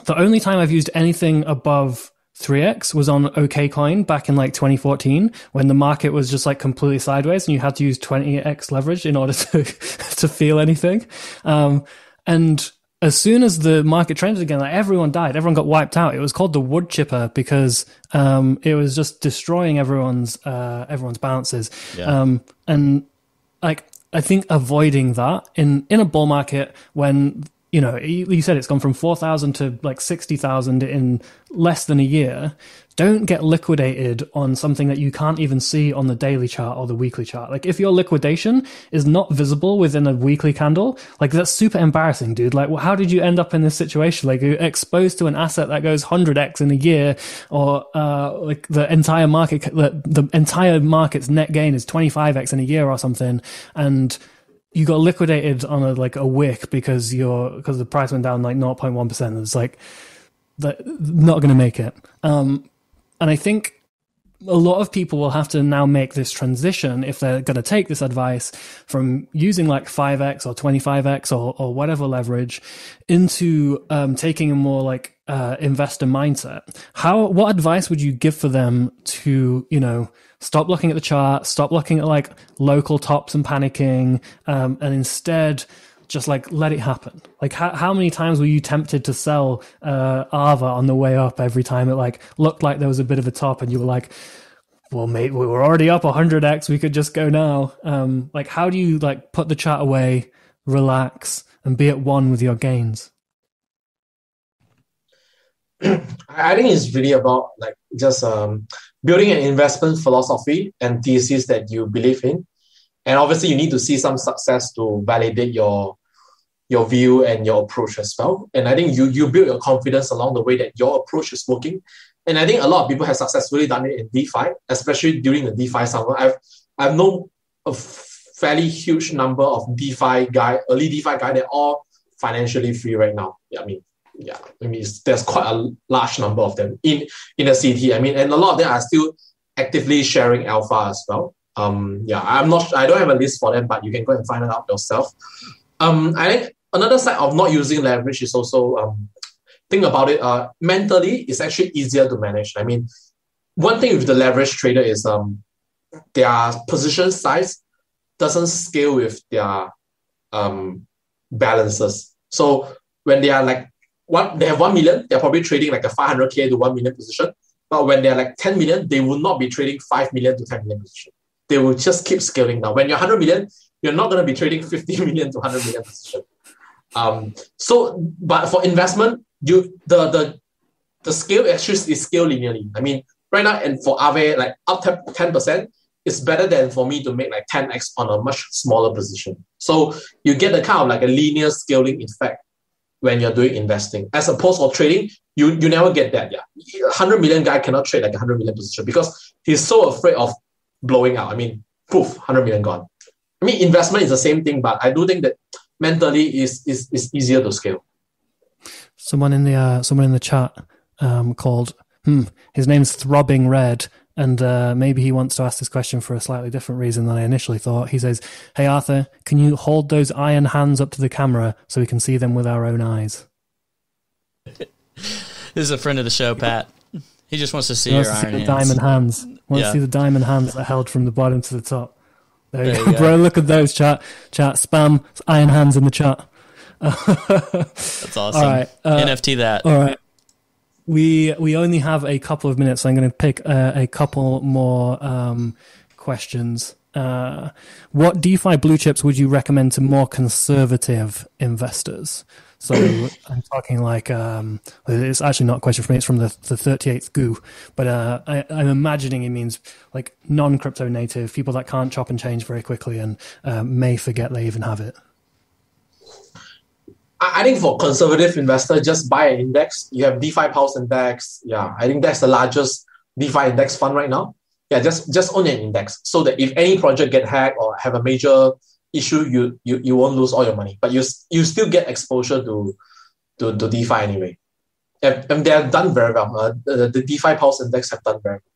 The only time I've used anything above 3x was on OKCoin back in like 2014 when the market was just like completely sideways and you had to use 20x leverage in order to to feel anything. And as soon as the market trended again, like everyone died, everyone got wiped out. It was called the wood chipper because it was just destroying everyone's balances. Yeah. And like I think avoiding that in a bull market when you said it's gone from 4,000 to like 60,000 in less than a year. Don't get liquidated on something that you can't even see on the daily chart or the weekly chart. Like if your liquidation is not visible within a weekly candle, like that's super embarrassing, dude. Like, well, how did you end up in this situation? Like you're exposed to an asset that goes 100x in a year, or like the entire market's net gain is 25x in a year or something, and you got liquidated on a wick because the price went down like 0.1%. It's like not going to make it. And I think a lot of people will have to now make this transition if they're going to take this advice from using like 5x or 25x or whatever leverage into taking a more like investor mindset. What advice would you give for them to, stop looking at the chart, stop looking at like local tops and panicking, and instead just like let it happen? Like how many times were you tempted to sell ARVA on the way up every time it like looked like there was a bit of a top and you were like, well, mate, we were already up 100x, we could just go now. Like how do you like put the chart away, relax, and be at one with your gains? I think it's really about like just building an investment philosophy and thesis that you believe in. And obviously you need to see some success to validate your view and your approach as well. And I think you build your confidence along the way that your approach is working. And I think a lot of people have successfully done it in DeFi, especially during the DeFi summer. I've known a fairly huge number of early DeFi guy that are all financially free right now. There's quite a large number of them in the city. And a lot of them are still actively sharing alpha as well. I don't have a list for them, but you can go and find it out yourself. I think another side of not using leverage is also think about it. Mentally, it's actually easier to manage. One thing with the leverage trader is their position size doesn't scale with their balances. So when they are like they have 1 million, they're probably trading like a 500k to 1 million position. But when they're like 10 million, they will not be trading 5 million to 10 million position. They will just keep scaling down. When you're 100 million, you're not going to be trading 50 million to 100 million position. But for investment, the scale actually is scale linearly. Right now, and for Aave, like up 10%, it's better than for me to make like 10x on a much smaller position. So you get the kind of like a linear scaling effect when you're doing investing. As opposed to trading, you never get that. 100 million guy cannot trade like a 100 million position because he's so afraid of blowing out. Poof, 100 million gone. Investment is the same thing, but I do think that mentally is easier to scale. Someone in the chat called his name's Throbbing Red, and maybe he wants to ask this question for a slightly different reason than I initially thought. He says, "Hey Arthur, can you hold those iron hands up to the camera so we can see them with our own eyes?" This is a friend of the show, Pat. He just wants to see your iron hands. Diamond hands. Wants to see the diamond hands that are held from the bottom to the top. There you go, bro. Look at those, chat. Spam iron hands in the chat. That's awesome. All right, NFT that. All right. We only have a couple of minutes, so I'm going to pick a couple more questions. What DeFi blue chips would you recommend to more conservative investors? So I'm talking like, it's actually not a question for me, it's from the 38th Goo, but I'm imagining it means like non-crypto native, people that can't chop and change very quickly and may forget they even have it. I think for conservative investor, just buy an index. You have DeFi Pulse Index. I think that's the largest DeFi index fund right now. just own an index so that if any project get hacked or have a major issue, you won't lose all your money, but you still get exposure to DeFi anyway. And they have done very well. The DeFi Pulse Index have done very well.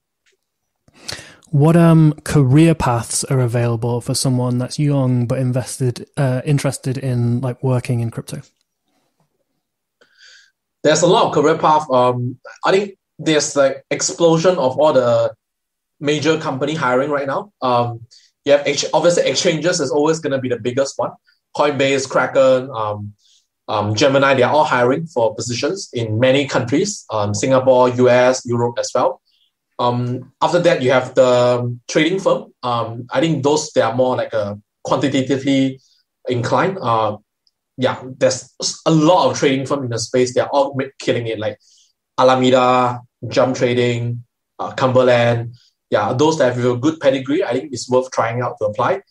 What career paths are available for someone that's young but interested in like working in crypto? There's a lot of career path. I think there's like explosion of all the major company hiring right now. You have obviously exchanges is always going to be the biggest one. Coinbase, Kraken, Gemini, they are all hiring for positions in many countries, Singapore, US, Europe as well. After that, you have the trading firm. I think they are more like a quantitatively inclined. There's a lot of trading firm in the space. They're all killing it, like Alameda, Jump Trading, Cumberland. Yeah, those that have a good pedigree, I think it's worth trying out to apply.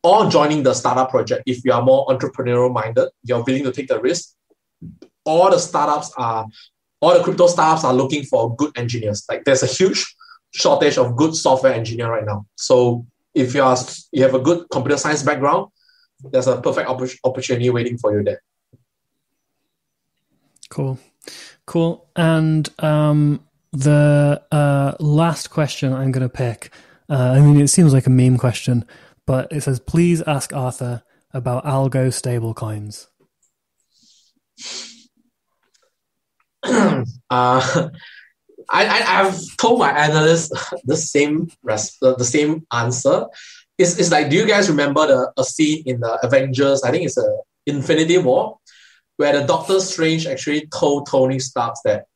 Or joining the startup project if you are more entrepreneurial minded, you're willing to take the risk. All the crypto startups are looking for good engineers. Like there's a huge shortage of good software engineer right now. So if you have a good computer science background, there's a perfect opportunity waiting for you there. Cool. And the last question I'm going to pick, it seems like a meme question, but it says, please ask Arthur about algo stablecoins. I've told my analysts the same answer. It's like, do you guys remember a scene in the Avengers? I think it's a Infinity War, where the Doctor Strange actually told Tony Stark that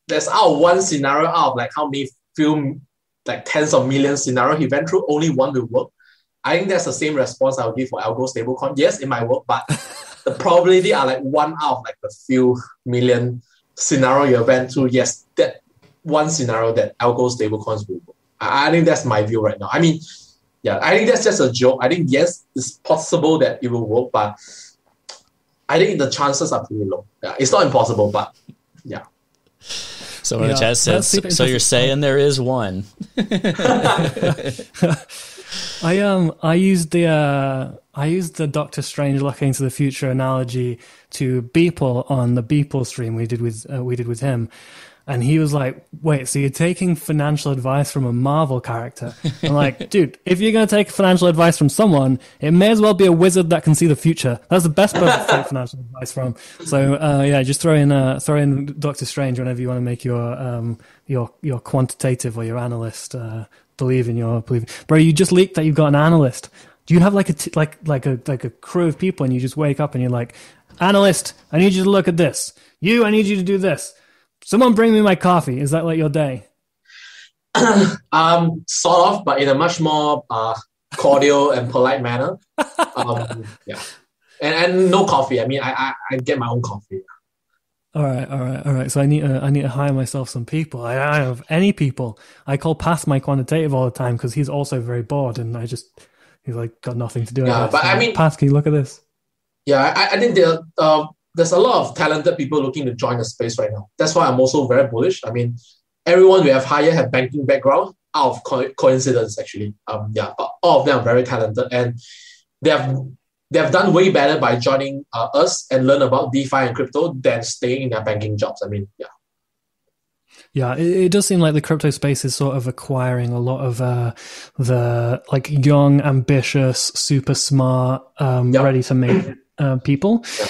there's one scenario out of like how many like tens of millions scenario he went through, only one will work. I think that's the same response I would give for algo stablecoin. Yes, it might work, but the probability are like one out of like a few million scenario you went through. Yes, that one scenario that algo stablecoins will work. I think that's my view right now. I think that's just a joke. I think yes, it's possible that it will work, but I think the chances are pretty low. Yeah, it's not impossible, but yeah. So in the chat says, so you're saying there is one. I used the Doctor Strange looking to the future analogy to Beeple on the Beeple stream we did with him, and he was like, "Wait, so you're taking financial advice from a Marvel character?" I'm like, "Dude, if you're gonna take financial advice from someone, it may as well be a wizard that can see the future. That's the best person to take financial advice from." So just throw in Doctor Strange whenever you want to make your quantitative or your analyst believe. Bro, you just leaked that you've got an analyst. Do you have like a crew of people and you just wake up and you're like, "Analyst, I need you to look at this. I need you to do this. Someone bring me my coffee." Is that like your day? Sort of, but in a much more cordial and polite manner. Yeah. And no coffee. I mean, I get my own coffee. All right. So I need to hire myself some people. I don't have any people. I call Path my quantitative all the time because he's also very bored, and he's like got nothing to do. Yeah, but so, I mean, Path, can you look at this? Yeah, I think there's a lot of talented people looking to join the space right now. That's why I'm also very bullish. I mean, everyone we have hired have banking background out of coincidence, actually. But all of them are very talented, and they have done way better by joining us and learn about DeFi and crypto than staying in their banking jobs. I mean, yeah. Yeah, it does seem like the crypto space is sort of acquiring a lot of the like young, ambitious, super smart, ready to make people. Yep.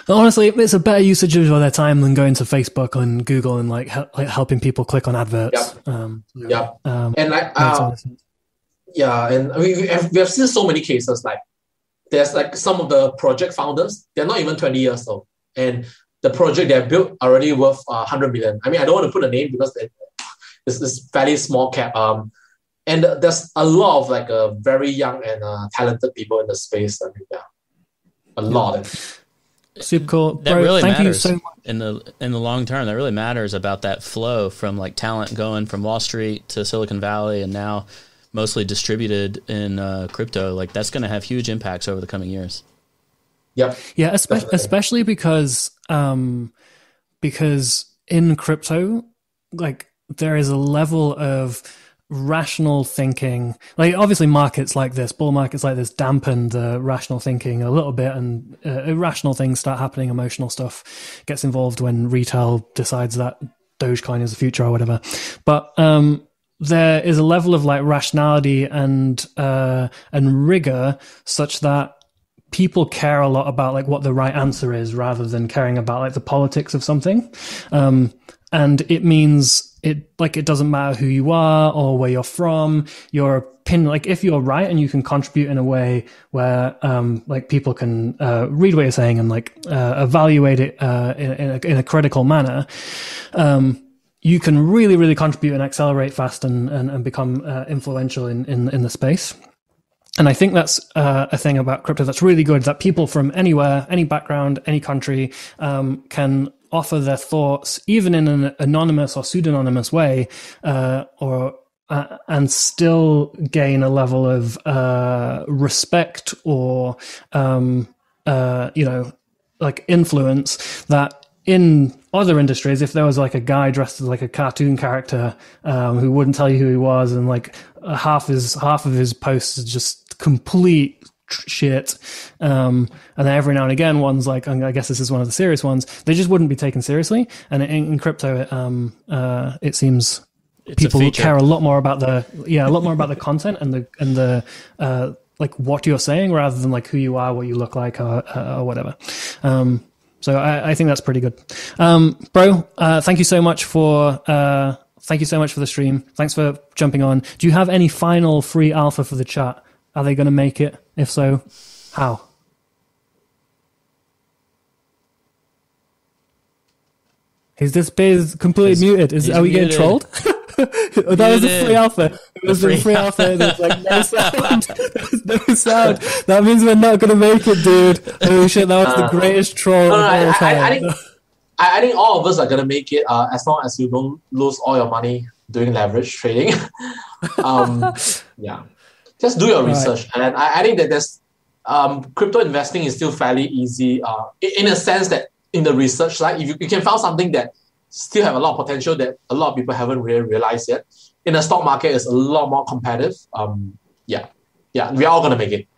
Honestly, it's a better usage of their time than going to Facebook and Google and like helping people click on adverts. Yep. And we have seen so many cases. Like there's like some of the project founders, they're not even 20 years old, and the project they have built already worth 100 million. I mean, I don't want to put a name because it's fairly small cap. And there's a lot of like very young and talented people in the space. I mean, a lot of them. Super cool. That really thank matters you so much. in the long term. That really matters about that flow from like talent going from Wall Street to Silicon Valley and now mostly distributed in crypto. Like that's going to have huge impacts over the coming years. Yep. Yeah, especially because in crypto, like there is a level of rational thinking, like obviously markets like this, bull markets like this, dampen the rational thinking a little bit, and irrational things start happening. Emotional stuff gets involved when retail decides that Dogecoin is the future or whatever. But there is a level of like rationality and rigor such that people care a lot about like what the right answer is rather than caring about like the politics of something. And it means it doesn't matter who you are or where you're from, your opinion, like if you're right and you can contribute in a way where, like people can, read what you're saying and like, evaluate it, in a critical manner, you can really, really contribute and accelerate fast and become, influential in the space. And I think that's a thing about crypto that's really good, that people from anywhere, any background, any country, can offer their thoughts, even in an anonymous or pseudonymous way, and still gain a level of respect or like influence that in other industries, if there was like a guy dressed as like a cartoon character who wouldn't tell you who he was, and like half of his posts is just complete shit, and then every now and again one's like, I guess this is one of the serious ones, they just wouldn't be taken seriously. And in crypto, it seems people care a lot more about the content and the like what you're saying rather than like who you are, what you look like, or whatever. So I think that's pretty good. Bro, thank you so much for the stream. Thanks for jumping on. Do you have any final free alpha for the chat? Are they going to make it? If so, how? Is this biz completely muted? Are we getting trolled? That was a free alpha. It was a free alpha. There's like no sound. There's no sound. That means we're not going to make it, dude. Holy shit, that was the greatest troll of all time. I think all of us are going to make it as long as you don't lose all your money doing leverage trading. Yeah. Just do your research. Right. And I think that there's crypto investing is still fairly easy in a sense that in the research side, if you can find something that still have a lot of potential that a lot of people haven't really realized yet. In the stock market, it's a lot more competitive. Yeah, we're all going to make it.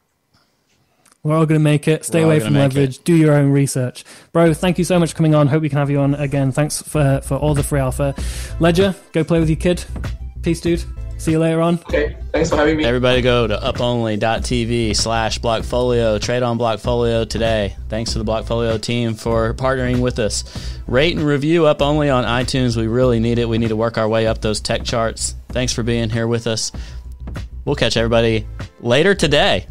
We're all going to make it. Stay away from leverage. Do your own research. Bro, thank you so much for coming on. Hope we can have you on again. Thanks for all the free alpha. Ledger, go play with your kid. Peace, dude. See you later on. Okay, thanks for having me. Everybody go to uponly.tv/Blockfolio. Trade on Blockfolio today. Thanks to the Blockfolio team for partnering with us. Rate and review Up Only on iTunes. We really need it. We need to work our way up those tech charts. Thanks for being here with us. We'll catch everybody later today.